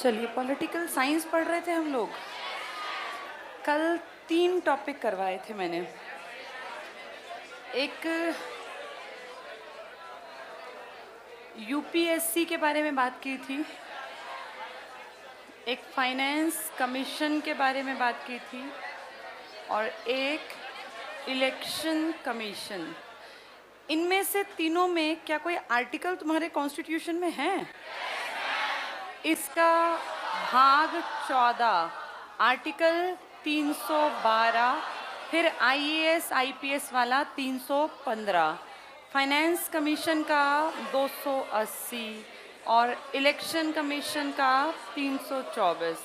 चलिए, political science पढ़ रहे थे हम लोग। कल 3 टॉपिक करवाए थे मैंने। एक यूपीएससी के बारे में बात की थी, एक फाइनेंस कमीशन के बारे में बात की थी और एक इलेक्शन कमीशन। इनमें से तीनों में क्या कोई आर्टिकल तुम्हारे कॉन्स्टिट्यूशन में है? इसका भाग 14 आर्टिकल 312, फिर आईएएस आईपीएस वाला 315, फाइनेंस कमीशन का 280 और इलेक्शन कमीशन का 324।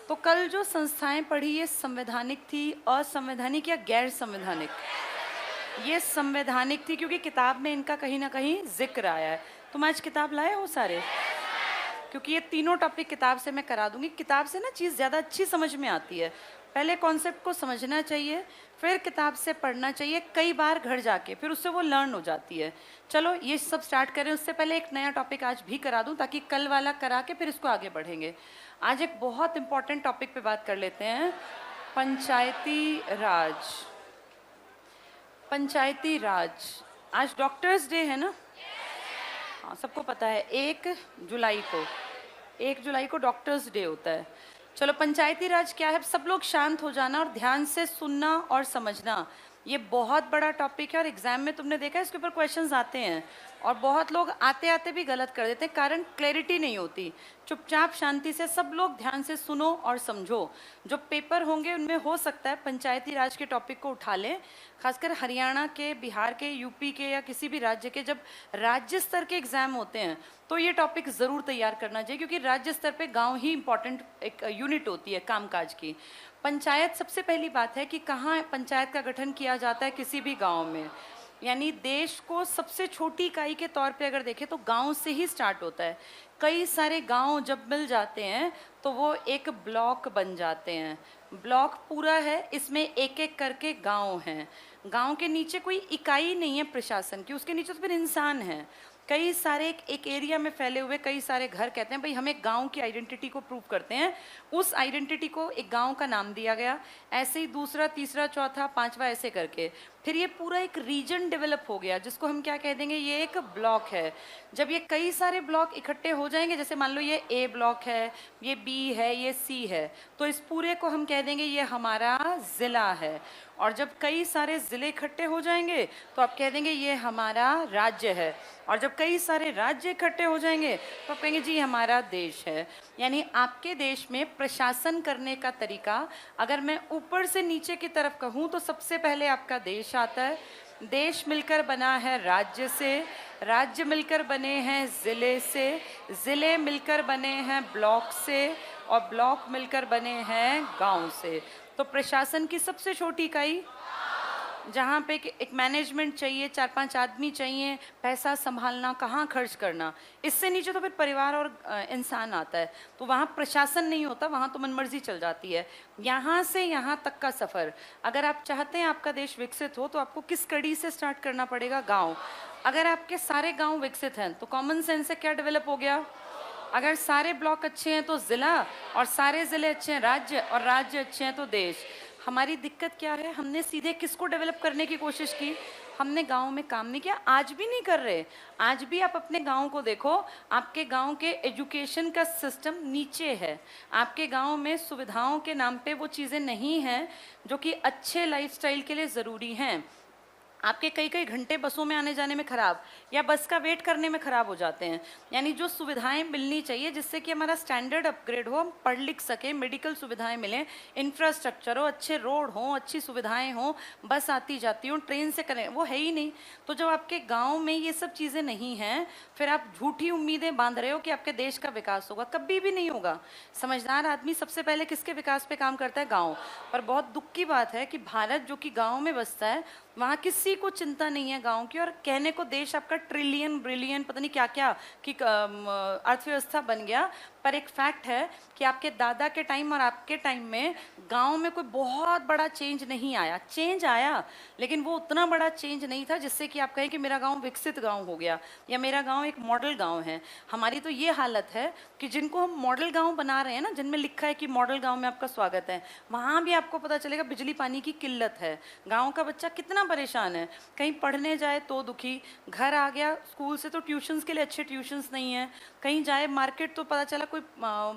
तो कल जो संस्थाएं पढ़ी ये संवैधानिक थी, असंवैधानिक या गैर संवैधानिक? ये संवैधानिक थी क्योंकि किताब में इनका कहीं ना कहीं जिक्र आया है। तुम आज किताब लाए हो सारे? क्योंकि ये तीनों टॉपिक किताब से मैं करा दूंगी। किताब से ना चीज़ ज़्यादा अच्छी समझ में आती है। पहले कॉन्सेप्ट को समझना चाहिए, फिर किताब से पढ़ना चाहिए कई बार घर जाके, फिर उससे वो लर्न हो जाती है। चलो ये सब स्टार्ट करें। उससे पहले एक नया टॉपिक आज भी करा दूं ताकि कल वाला करा के फिर इसको आगे बढ़ेंगे। आज एक बहुत इंपॉर्टेंट टॉपिक पे बात कर लेते हैं, पंचायती राज। पंचायती राज, आज डॉक्टर्स डे है ना? हाँ, सबको पता है 1 जुलाई को डॉक्टर्स डे होता है। चलो, पंचायती राज क्या है? सब लोग शांत हो जाना और ध्यान से सुनना और समझना। ये बहुत बड़ा टॉपिक है और एग्जाम में तुमने देखा है इसके ऊपर क्वेश्चंस आते हैं और बहुत लोग आते आते भी गलत कर देते हैं, कारण क्लैरिटी नहीं होती। चुपचाप शांति से सब लोग ध्यान से सुनो और समझो। जो पेपर होंगे उनमें हो सकता है पंचायती राज के टॉपिक को उठा लें, खासकर हरियाणा के, बिहार के, यूपी के या किसी भी राज्य के जब राज्य स्तर के एग्जाम होते हैं तो ये टॉपिक ज़रूर तैयार करना चाहिए, क्योंकि राज्य स्तर पे गांव ही इंपॉर्टेंट एक यूनिट होती है कामकाज की। पंचायत, सबसे पहली बात है कि कहाँ पंचायत का गठन किया जाता है किसी भी गांव में। यानी देश को सबसे छोटी इकाई के तौर पे अगर देखें तो गांव से ही स्टार्ट होता है। कई सारे गांव जब मिल जाते हैं तो वो एक ब्लॉक बन जाते हैं। ब्लॉक पूरा है, इसमें एक एक करके गांव हैं। गांव के नीचे कोई इकाई नहीं है प्रशासन की, उसके नीचे तो फिर इंसान है। कई सारे एक एरिया में फैले हुए कई सारे घर कहते हैं भाई हम एक गांव की आइडेंटिटी को प्रूव करते हैं, उस आइडेंटिटी को एक गांव का नाम दिया गया। ऐसे ही दूसरा, तीसरा, चौथा, पांचवा ऐसे करके फिर ये पूरा एक रीजन डेवलप हो गया, जिसको हम क्या कह देंगे, ये एक ब्लॉक है। जब ये कई सारे ब्लॉक इकट्ठे हो जाएंगे, जैसे मान लो ये ए ब्लॉक है, ये बी है, ये सी है, तो इस पूरे को हम कह देंगे ये हमारा जिला है। और जब कई सारे जिले इकट्ठे हो जाएंगे तो आप कह देंगे ये हमारा राज्य है। और जब कई सारे राज्य इकट्ठे हो जाएंगे तो आप कहेंगे जी हमारा देश है। यानी आपके देश में प्रशासन करने का तरीका, अगर मैं ऊपर से नीचे की तरफ कहूँ तो सबसे पहले आपका देश आता है। देश मिलकर बना है राज्य से, राज्य मिलकर बने हैं ज़िले से, ज़िले मिलकर बने हैं ब्लॉक से और ब्लॉक मिलकर बने हैं गांव से। तो प्रशासन की सबसे छोटी इकाई, जहाँ पे एक मैनेजमेंट चाहिए, 4-5 आदमी चाहिए, पैसा संभालना, कहाँ खर्च करना, इससे नीचे तो फिर परिवार और इंसान आता है। तो वहाँ प्रशासन नहीं होता, वहाँ तो मनमर्जी चल जाती है। यहाँ से यहाँ तक का सफ़र, अगर आप चाहते हैं आपका देश विकसित हो तो आपको किस कड़ी से स्टार्ट करना पड़ेगा? गाँव। अगर आपके सारे गाँव विकसित हैं तो कॉमन सेंस से क्या डेवलप हो गया? अगर सारे ब्लॉक अच्छे हैं तो ज़िला, और सारे ज़िले अच्छे हैं राज्य, और राज्य अच्छे हैं तो देश। हमारी दिक्कत क्या है, हमने सीधे किसको डेवलप करने की कोशिश की? हमने गांव में काम नहीं किया, आज भी नहीं कर रहे। आज भी आप अपने गांव को देखो, आपके गांव के एजुकेशन का सिस्टम नीचे है। आपके गांव में सुविधाओं के नाम पे वो चीज़ें नहीं हैं जो कि अच्छे लाइफस्टाइल के लिए ज़रूरी हैं। आपके कई कई घंटे बसों में आने जाने में ख़राब, या बस का वेट करने में ख़राब हो जाते हैं। यानी जो सुविधाएं मिलनी चाहिए जिससे कि हमारा स्टैंडर्ड अपग्रेड हो, हम पढ़ लिख सकें, मेडिकल सुविधाएं मिलें, इंफ्रास्ट्रक्चर हो, अच्छे रोड हों, अच्छी सुविधाएं हों, बस आती जाती हों, ट्रेन से करें, वो है ही नहीं। तो जब आपके गाँव में ये सब चीज़ें नहीं हैं, फिर आप झूठी उम्मीदें बांध रहे हो कि आपके देश का विकास होगा, कभी भी नहीं होगा। समझदार आदमी सबसे पहले किसके विकास पे काम करता है? गाँव। पर बहुत दुख की बात है कि भारत जो कि गाँव में बसता है, वहाँ किसी को चिंता नहीं है गांव की। और कहने को देश आपका ट्रिलियन ब्रिलियन पता नहीं क्या क्या कि अर्थव्यवस्था बन गया, पर एक फैक्ट है कि आपके दादा के टाइम और आपके टाइम में गांव में कोई बहुत बड़ा चेंज नहीं आया। चेंज आया, लेकिन वो उतना बड़ा चेंज नहीं था जिससे कि आप कहें कि मेरा गांव विकसित गांव हो गया या मेरा गांव एक मॉडल गांव है। हमारी तो ये हालत है कि जिनको हम मॉडल गांव बना रहे हैं ना, जिनमें लिखा है कि मॉडल गांव में आपका स्वागत है, वहाँ भी आपको पता चलेगा बिजली पानी की किल्लत है। गाँव का बच्चा कितना परेशान है, कहीं पढ़ने जाए तो दुखी, घर आ गया स्कूल से तो ट्यूशन्स के लिए अच्छे ट्यूशन्स नहीं है, कहीं जाए मार्केट तो पता चला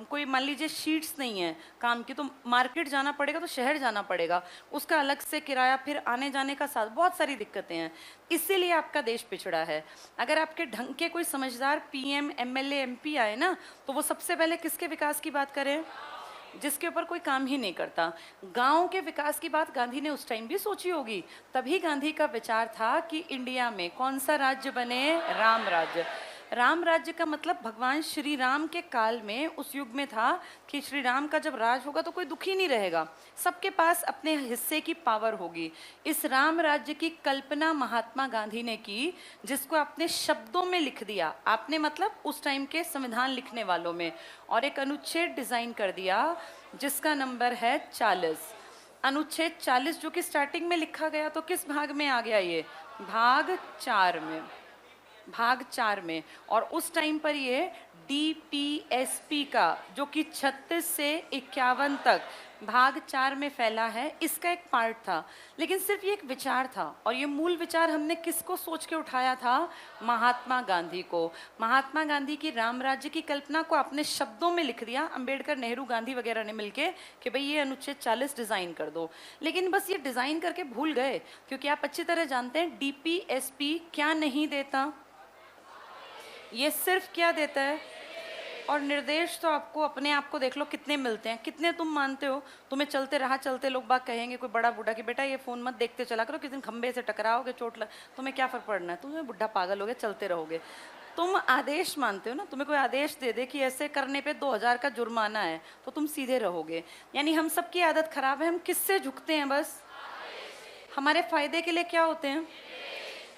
कोई मान लीजिए शीट्स नहीं है काम की, तो मार्केट जाना पड़ेगा, तो शहर जाना पड़ेगा, उसका अलग से किराया, फिर आने जाने का साथ, बहुत सारी दिक्कतें हैं। इसीलिए आपका देश पिछड़ा है। अगर आपके ढंग के कोई समझदार पीएम, एमएलए, एमपी आए ना, तो वो सबसे पहले किसके विकास की बात करें? जिसके ऊपर कोई काम ही नहीं करता। गांव के विकास की बात गांधी ने उस टाइम भी सोची होगी। तभी गांधी का विचार था कि इंडिया में कौन सा राज्य बने? राम राज्य। राम राज्य का मतलब भगवान श्री राम के काल में, उस युग में था कि श्री राम का जब राज होगा तो कोई दुखी नहीं रहेगा, सबके पास अपने हिस्से की पावर होगी। इस राम राज्य की कल्पना महात्मा गांधी ने की, जिसको आपने शब्दों में लिख दिया। आपने मतलब उस टाइम के संविधान लिखने वालों में, और एक अनुच्छेद डिजाइन कर दिया जिसका नंबर है 40। अनुच्छेद 40 जो कि स्टार्टिंग में लिखा गया, तो किस भाग में आ गया ये? भाग 4 में। भाग 4 में। और उस टाइम पर ये डीपीएसपी का, जो कि 36 से 51 तक भाग 4 में फैला है, इसका एक पार्ट था। लेकिन सिर्फ ये एक विचार था, और ये मूल विचार हमने किसको सोच के उठाया था? महात्मा गांधी को। महात्मा गांधी की राम राज्य की कल्पना को आपने शब्दों में लिख दिया, अंबेडकर, नेहरू, गांधी वगैरह ने मिलके, कि भाई ये अनुच्छेद 40 डिजाइन कर दो। लेकिन बस ये डिजाइन करके भूल गए, क्योंकि आप अच्छी तरह जानते हैं डीपीएसपी क्या नहीं देता। ये सिर्फ क्या देता है? और निर्देश तो आपको अपने आप को देख लो कितने मिलते हैं। कितने तुम मानते हो तुम्हें चलते रहा चलते लोग बाग कहेंगे, कोई बड़ा बूढ़ा, कि बेटा ये फोन मत देखते चला करो, किसी दिन खंबे से टकराओगे, चोट लग, तुम्हें क्या फर्क पड़ना है, तुम्हें बुढ़ा पागल हो गया, चलते रहोगे। तुम आदेश मानते हो ना, तुम्हें कोई आदेश दे दे कि ऐसे करने पे 2000 का जुर्माना है, तो तुम सीधे रहोगे। यानी हम सबकी आदत खराब है, हम किससे झुकते हैं? बस हमारे फायदे के लिए क्या होते हैं?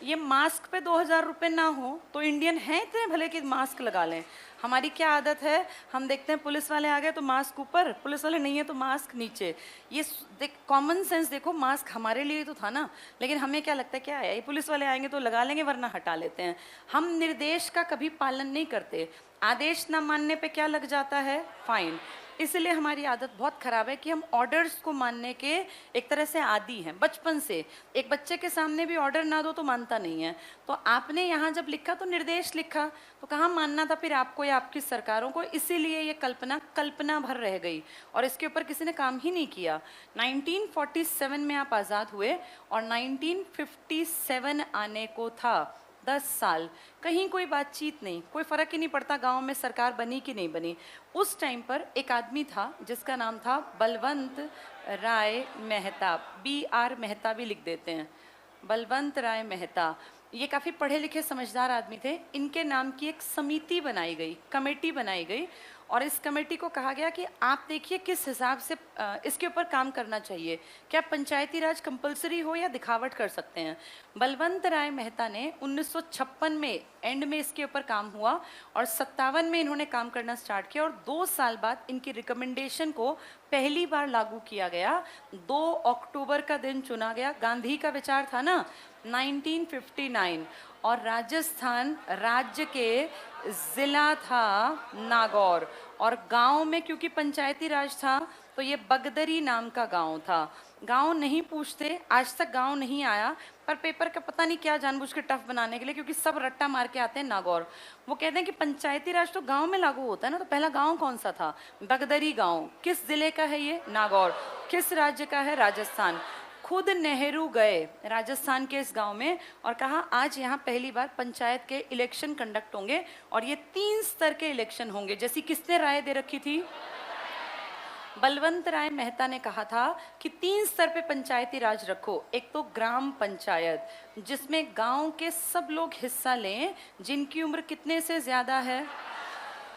ये मास्क पे 2000 रुपये ना हो तो इंडियन हैं इतने भले कि मास्क लगा लें। हमारी क्या आदत है, हम देखते हैं पुलिस वाले आ गए तो मास्क ऊपर, पुलिस वाले नहीं है तो मास्क नीचे। ये देख, कॉमन सेंस देखो, मास्क हमारे लिए तो था ना, लेकिन हमें क्या लगता है, क्या है ये पुलिस वाले आएंगे तो लगा लेंगे वरना हटा लेते हैं। हम निर्देश का कभी पालन नहीं करते। आदेश ना मानने पे क्या लग जाता है? फाइन। इसलिए हमारी आदत बहुत खराब है कि हम ऑर्डर्स को मानने के एक तरह से आदी हैं बचपन से। एक बच्चे के सामने भी ऑर्डर ना दो तो मानता नहीं है। तो आपने यहाँ जब लिखा तो निर्देश लिखा, तो कहाँ मानना था फिर आपको या आपकी सरकारों को? इसीलिए ये कल्पना भर रह गई और इसके ऊपर किसी ने काम ही नहीं किया। 1947 में आप आज़ाद हुए और 1957 आने को था 10 साल, कहीं कोई बातचीत नहीं, कोई फर्क ही नहीं पड़ता गांव में सरकार बनी कि नहीं बनी। उस टाइम पर एक आदमी था जिसका नाम था बलवंत राय मेहता, BR मेहता भी लिख देते हैं, बलवंत राय मेहता। ये काफ़ी पढ़े लिखे समझदार आदमी थे। इनके नाम की एक समिति बनाई गई, कमेटी बनाई गई, और इस कमेटी को कहा गया कि आप देखिए किस हिसाब से इसके ऊपर काम करना चाहिए। क्या पंचायती राज कंपलसरी हो या दिखावट कर सकते हैं? बलवंत राय मेहता ने 1956 में एंड में इसके ऊपर काम हुआ और 57 में इन्होंने काम करना स्टार्ट किया, और 2 साल बाद इनकी रिकमेंडेशन को पहली बार लागू किया गया। 2 अक्टूबर का दिन चुना गया। गांधी का विचार था ना 1959, और राजस्थान राज्य के जिला था नागौर, और गांव में क्योंकि पंचायती राज था तो ये बगदरी नाम का गांव था। गांव नहीं पूछते, आज तक गांव नहीं आया, पर पेपर का पता नहीं क्या जानबूझ के टफ बनाने के लिए, क्योंकि सब रट्टा मार के आते हैं नागौर। वो कहते हैं कि पंचायती राज तो गांव में लागू होता है ना, तो पहला गांव कौन सा था? बगदरी गांव। किस जिले का है ये? नागौर। किस राज्य का है? राजस्थान। खुद नेहरू गए राजस्थान के इस गांव में और कहा आज यहाँ पहली बार पंचायत के इलेक्शन कंडक्ट होंगे, और ये 3 स्तर के इलेक्शन होंगे, जैसी किसने राय दे रखी थी? बलवंत राय मेहता ने कहा था कि 3 स्तर पे पंचायती राज रखो। एक तो ग्राम पंचायत, जिसमें गांव के सब लोग हिस्सा लें जिनकी उम्र कितने से ज्यादा है,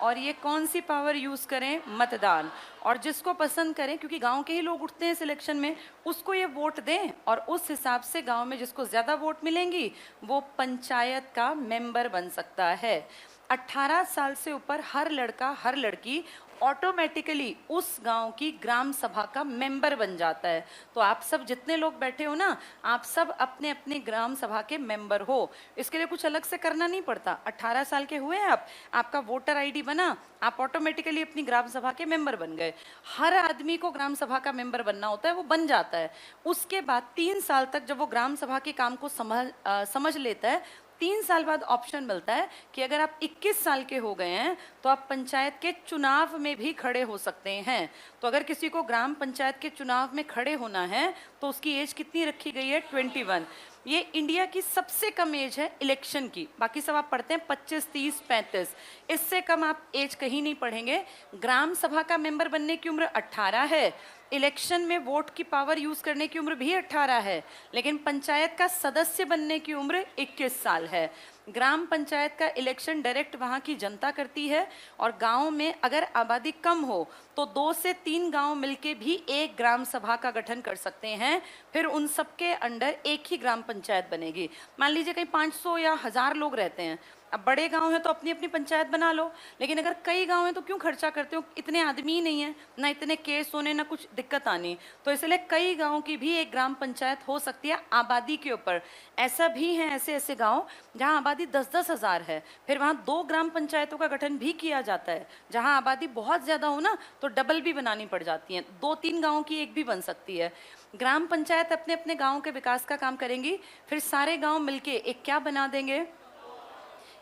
और ये कौन सी पावर यूज करें? मतदान। और जिसको पसंद करें, क्योंकि गांव के ही लोग उठते हैं सिलेक्शन में, उसको ये वोट दें, और उस हिसाब से गांव में जिसको ज्यादा वोट मिलेंगी वो पंचायत का मेंबर बन सकता है। 18 साल से ऊपर हर लड़का हर लड़की ऑटोमेटिकली उस गांव की ग्राम सभा का मेंबर बन जाता है। तो आप सब जितने लोग बैठे हो ना, आप सब अपने अपने ग्राम सभा के मेंबर हो। इसके लिए कुछ अलग से करना नहीं पड़ता। 18 साल के हुए आप, आपका वोटर आईडी बना, आप ऑटोमेटिकली अपनी ग्राम सभा के मेंबर बन गए। हर आदमी को ग्राम सभा का मेंबर बनना होता है, वो बन जाता है। उसके बाद 3 साल तक जब वो ग्राम सभा के काम को समझ लेता है, 3 साल बाद ऑप्शन मिलता है कि अगर आप 21 साल के हो गए हैं तो आप पंचायत के चुनाव में भी खड़े हो सकते हैं। तो अगर किसी को ग्राम पंचायत के चुनाव में खड़े होना है तो उसकी एज कितनी रखी गई है? 21। ये इंडिया की सबसे कम एज है इलेक्शन की। बाकी सब आप पढ़ते हैं 25, 30, 35, इससे कम आप एज कहीं नहीं पढ़ेंगे। ग्राम सभा का मेंबर बनने की उम्र 18 है, इलेक्शन में वोट की पावर यूज करने की उम्र भी 18 है, लेकिन पंचायत का सदस्य बनने की उम्र 21 साल है। ग्राम पंचायत का इलेक्शन डायरेक्ट वहाँ की जनता करती है, और गांव में अगर आबादी कम हो तो 2 से 3 गांव मिलके भी एक ग्राम सभा का गठन कर सकते हैं। फिर उन सबके अंडर एक ही ग्राम पंचायत बनेगी। मान लीजिए कहीं 500 या 1000 लोग रहते हैं, अब बड़े गांव है तो अपनी अपनी पंचायत बना लो, लेकिन अगर कई गांव हैं तो क्यों खर्चा करते हो? इतने आदमी ही नहीं है, ना इतने केस होने, ना कुछ दिक्कत आनी। तो इसलिए कई गांव की भी एक ग्राम पंचायत हो सकती है आबादी के ऊपर। ऐसा भी है, ऐसे ऐसे गांव जहां आबादी 10-10 हज़ार है, फिर वहां 2 ग्राम पंचायतों का गठन भी किया जाता है। जहां आबादी बहुत ज़्यादा हो ना तो डबल भी बनानी पड़ जाती है, 2-3 गाँव की एक भी बन सकती है। ग्राम पंचायत अपने अपने गाँव के विकास का काम करेंगी, फिर सारे गाँव मिलके एक क्या बना देंगे?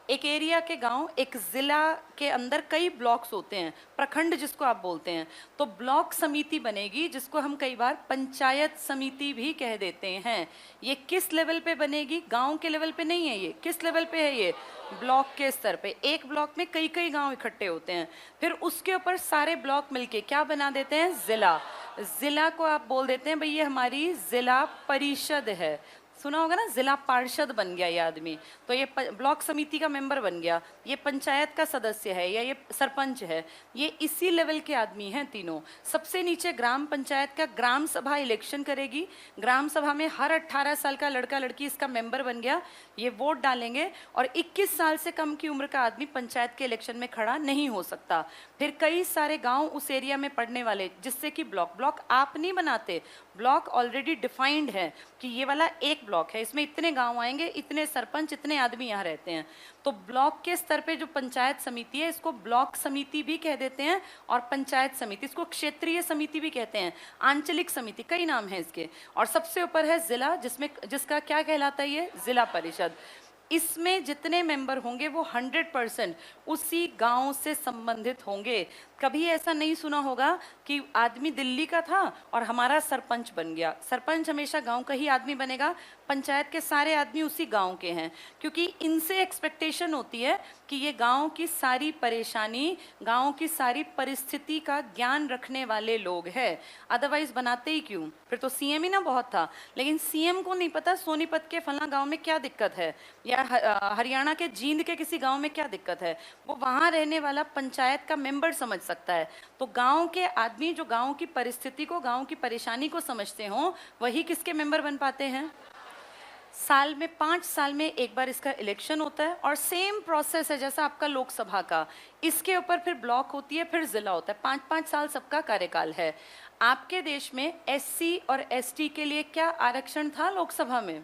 एक एरिया के गांव, एक जिला के अंदर कई ब्लॉक्स होते हैं, प्रखंड जिसको आप बोलते हैं, तो ब्लॉक समिति बनेगी, जिसको हम कई बार पंचायत समिति भी कह देते हैं। ये किस लेवल पे बनेगी? गांव के लेवल पे नहीं है, ये किस लेवल पे है? ये ब्लॉक के स्तर पे। एक ब्लॉक में कई कई गांव इकट्ठे होते हैं, फिर उसके ऊपर सारे ब्लॉक मिलके क्या बना देते हैं? जिला। जिला को आप बोल देते हैं भाई ये हमारी जिला परिषद है। सुना होगा ना, जिला पार्षद बन गया ये आदमी, तो ये ब्लॉक समिति का मेंबर बन गया, ये पंचायत का सदस्य है या ये सरपंच है। ये इसी लेवल के आदमी हैं तीनों। सबसे नीचे ग्राम पंचायत का ग्राम सभा इलेक्शन करेगी। ग्राम सभा में हर 18 साल का लड़का लड़की इसका मेंबर बन गया, ये वोट डालेंगे, और 21 साल से कम की उम्र का आदमी पंचायत के इलेक्शन में खड़ा नहीं हो सकता। फिर कई सारे गाँव उस एरिया में पड़ने वाले, जिससे कि ब्लॉक आप नहीं बनाते, ब्लॉक ऑलरेडी डिफाइंड है कि ये वाला एक ब्लॉक है, इसमें इतने गांव आएंगे, इतने सरपंच, इतने आदमी यहाँ रहते हैं। तो ब्लॉक के स्तर पे जो पंचायत समिति है, इसको ब्लॉक समिति भी कह देते हैं, और पंचायत समिति, इसको क्षेत्रीय समिति भी कहते हैं, आंचलिक समिति, कई नाम है इसके। और सबसे ऊपर है जिला, जिसका क्या कहलाता है? ये जिला परिषद। इसमें जितने मेंबर होंगे वो 100% उसी गांव से संबंधित होंगे। कभी ऐसा नहीं सुना होगा कि आदमी दिल्ली का था और हमारा सरपंच बन गया। सरपंच हमेशा गांव का ही आदमी बनेगा, पंचायत के सारे आदमी उसी गांव के हैं, क्योंकि इनसे एक्सपेक्टेशन होती है कि ये गांव की सारी परेशानी, गांव की सारी परिस्थिति का ज्ञान रखने वाले लोग हैं। अदरवाइज बनाते ही क्यों? फिर तो सीएम ही ना बहुत था, लेकिन सीएम को नहीं पता सोनीपत के फला गाँव में क्या दिक्कत है, या हरियाणा के जींद के किसी गाँव में क्या दिक्कत है, वो वहाँ रहने वाला पंचायत का मेंबर समझ सकता है। तो गांव के आदमी जो गांव की परिस्थिति को, गांव की परेशानी को समझते हों, वही किसके मेंबर बन पाते हैं? साल में 5 साल में एक बार इसका इलेक्शन होता है, और सेम प्रोसेस है जैसा आपका लोकसभा का। इसके ऊपर फिर ब्लॉक होती है, फिर जिला होता है। 5-5 साल सबका कार्यकाल है। आपके देश में एससी और एसटी के लिए क्या आरक्षण था? लोकसभा में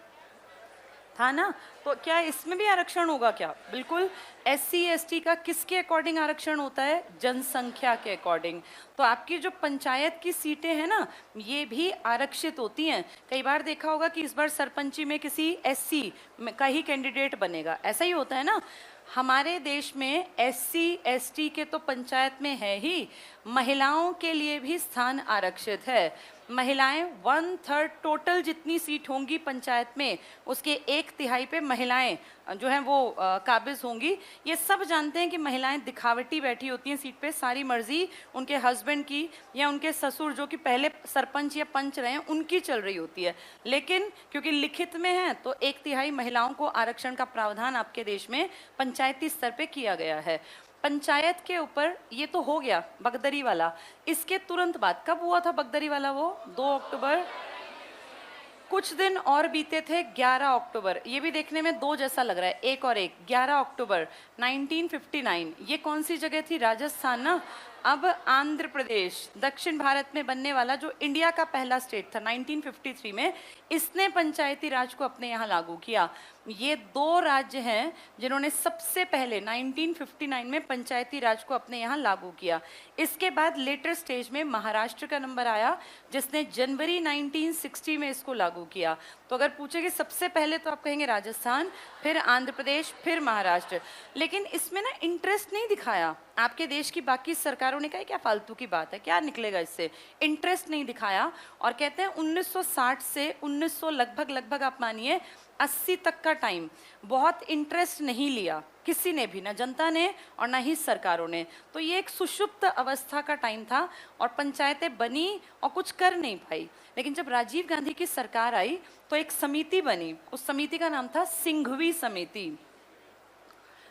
था ना? तो क्या इसमें भी आरक्षण होगा क्या? बिल्कुल। एससी एसटी का किसके अकॉर्डिंग आरक्षण होता है? जनसंख्या के अकॉर्डिंग। तो आपकी जो पंचायत की सीटें हैं ना, ये भी आरक्षित होती हैं। कई बार देखा होगा कि इस बार सरपंची में किसी एससी का ही कैंडिडेट बनेगा, ऐसा ही होता है ना। हमारे देश में एससी एसटी के तो पंचायत में है ही, महिलाओं के लिए भी स्थान आरक्षित है। महिलाएं 1/3 टोटल जितनी सीट होंगी पंचायत में, उसके 1/3 पे महिलाएं जो हैं वो काबिज होंगी। ये सब जानते हैं कि महिलाएं दिखावटी बैठी होती हैं सीट पे, सारी मर्जी उनके हस्बैंड की या उनके ससुर जो कि पहले सरपंच या पंच रहे हैं उनकी चल रही होती है। लेकिन क्योंकि लिखित में है तो 1/3 महिलाओं को आरक्षण का प्रावधान आपके देश में पंचायती स्तर पे किया गया है। पंचायत के ऊपर ये तो हो गया बगदरी वाला। इसके तुरंत बाद कब हुआ था बगदरी वाला? वो 2 अक्टूबर कुछ दिन और बीते थे 11 अक्टूबर, ये भी देखने में दो जैसा लग रहा है, एक और एक। 11 अक्टूबर 1959, ये कौन सी जगह थी? राजस्थान ना। अब आंध्र प्रदेश दक्षिण भारत में बनने वाला जो इंडिया का पहला स्टेट था 1953 में, इसने पंचायती राज को अपने यहाँ लागू किया। ये दो राज्य हैं जिन्होंने सबसे पहले 1959 में पंचायती राज को अपने यहाँ लागू किया। इसके बाद लेटर स्टेज में महाराष्ट्र का नंबर आया, जिसने जनवरी 1960 में इसको लागू किया। तो अगर पूछेंगे सबसे पहले तो आप कहेंगे राजस्थान, फिर आंध्र प्रदेश, फिर महाराष्ट्र। लेकिन इसमें ना इंटरेस्ट नहीं दिखाया। आपके देश की बाकी सरकारों ने कहा क्या फालतू की बात है, क्या निकलेगा इससे, इंटरेस्ट नहीं दिखाया। और कहते हैं 1960 से 1900 लगभग आप मानिए 80 तक का टाइम बहुत इंटरेस्ट नहीं लिया किसी ने भी, ना जनता ने और ना ही सरकारों ने। तो ये एक सुषुप्त अवस्था का टाइम था और पंचायतें बनी और कुछ कर नहीं पाई। लेकिन जब राजीव गांधी की सरकार आई तो एक समिति बनी, उस समिति का नाम था सिंघवी समिति।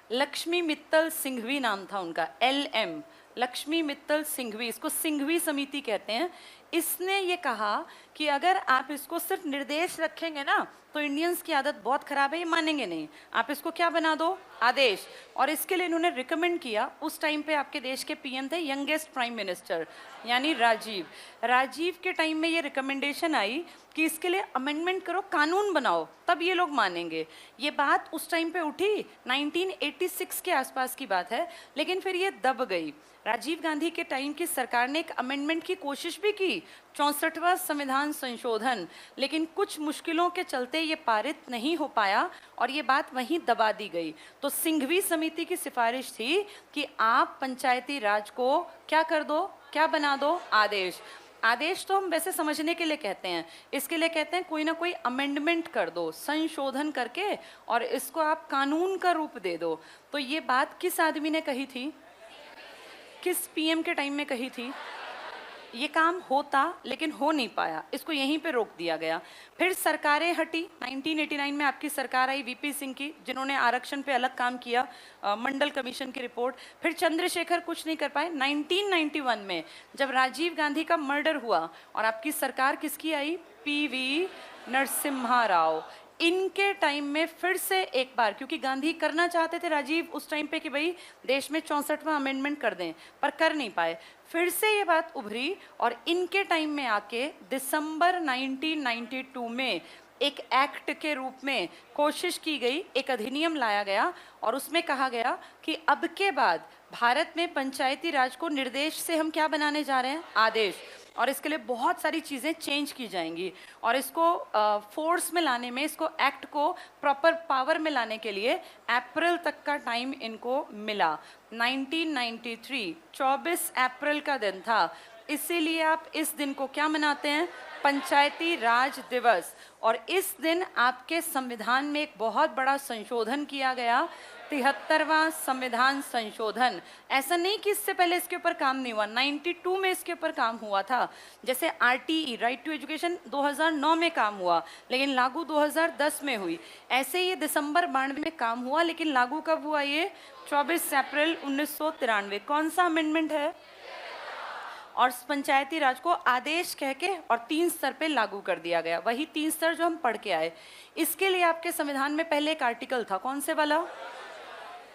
लक्ष्मी मित्तल सिंघवी नाम था उनका, LM लक्ष्मी मित्तल सिंघवी, इसको सिंघवी समिति कहते हैं। इसने ये कहा कि अगर आप इसको सिर्फ निर्देश रखेंगे ना तो इंडियंस की आदत बहुत खराब है, ये मानेंगे नहीं, आप इसको क्या बना दो, आदेश। और इसके लिए इन्होंने रिकमेंड किया, उस टाइम पे आपके देश के PM थे यंगेस्ट प्राइम मिनिस्टर यानी राजीव के टाइम में ये रिकमेंडेशन आई कि इसके लिए अमेंडमेंट करो, कानून बनाओ, तब ये लोग मानेंगे। ये बात उस टाइम पे उठी, 1986 के आसपास की बात है, लेकिन फिर ये दब गई। राजीव गांधी के टाइम की सरकार ने एक अमेंडमेंट की कोशिश भी की, 64वां संविधान संशोधन, लेकिन कुछ मुश्किलों के चलते ये पारित नहीं हो पाया और ये बात वहीं दबा दी गई। तो सिंघवी समिति की सिफारिश थी कि आप पंचायती राज को क्या कर दो, क्या बना दो, आदेश। आदेश तो हम वैसे समझने के लिए कहते हैं, इसके लिए कहते हैं कोई ना कोई अमेंडमेंट कर दो, संशोधन करके, और इसको आप कानून का रूप दे दो। तो ये बात किस आदमी ने कही थी, किस PM के टाइम में कही थी? ये काम होता लेकिन हो नहीं पाया, इसको यहीं पे रोक दिया गया। फिर सरकारें हटी, 1989 में आपकी सरकार आई VP सिंह की, जिन्होंने आरक्षण पे अलग काम किया, मंडल कमीशन की रिपोर्ट। फिर चंद्रशेखर कुछ नहीं कर पाए। 1991 में जब राजीव गांधी का मर्डर हुआ और आपकी सरकार किसकी आई, PV नरसिम्हा राव। इनके टाइम में फिर से एक बार, क्योंकि गांधी करना चाहते थे राजीव उस टाइम पे कि भाई देश में 64वां अमेंडमेंट कर दें, पर कर नहीं पाए, फिर से ये बात उभरी और इनके टाइम में आके दिसंबर 1992 में एक एक्ट के रूप में कोशिश की गई, एक अधिनियम लाया गया और उसमें कहा गया कि अब के बाद भारत में पंचायती राज को निर्देश से हम क्या बनाने जा रहे हैं, आदेश। और इसके लिए बहुत सारी चीज़ें चेंज की जाएंगी और इसको फोर्स में लाने में, इसको एक्ट को प्रॉपर पावर में लाने के लिए अप्रैल तक का टाइम इनको मिला। 1993 24 अप्रैल का दिन था, इसीलिए आप इस दिन को क्या मनाते हैं, पंचायती राज दिवस। और इस दिन आपके संविधान में एक बहुत बड़ा संशोधन किया गया, 73वां संविधान संशोधन। ऐसा नहीं कि इससे पहले इसके ऊपर काम नहीं हुआ, 92 में इसके ऊपर काम हुआ था। जैसे RTE राइट टू एजुकेशन 2009 में काम हुआ, लेकिन लागू 2010 में हुई। ऐसे ही दिसंबर 92 में काम हुआ, लेकिन लागू कब हुआ, ये 24 अप्रैल 1993। कौन सा अमेंडमेंट है? और पंचायती राज को आदेश कह के और 3 स्तर पे लागू कर दिया गया, वही 3 स्तर जो हम पढ़ के आए। इसके लिए आपके संविधान में पहले एक आर्टिकल था, कौन से वाला?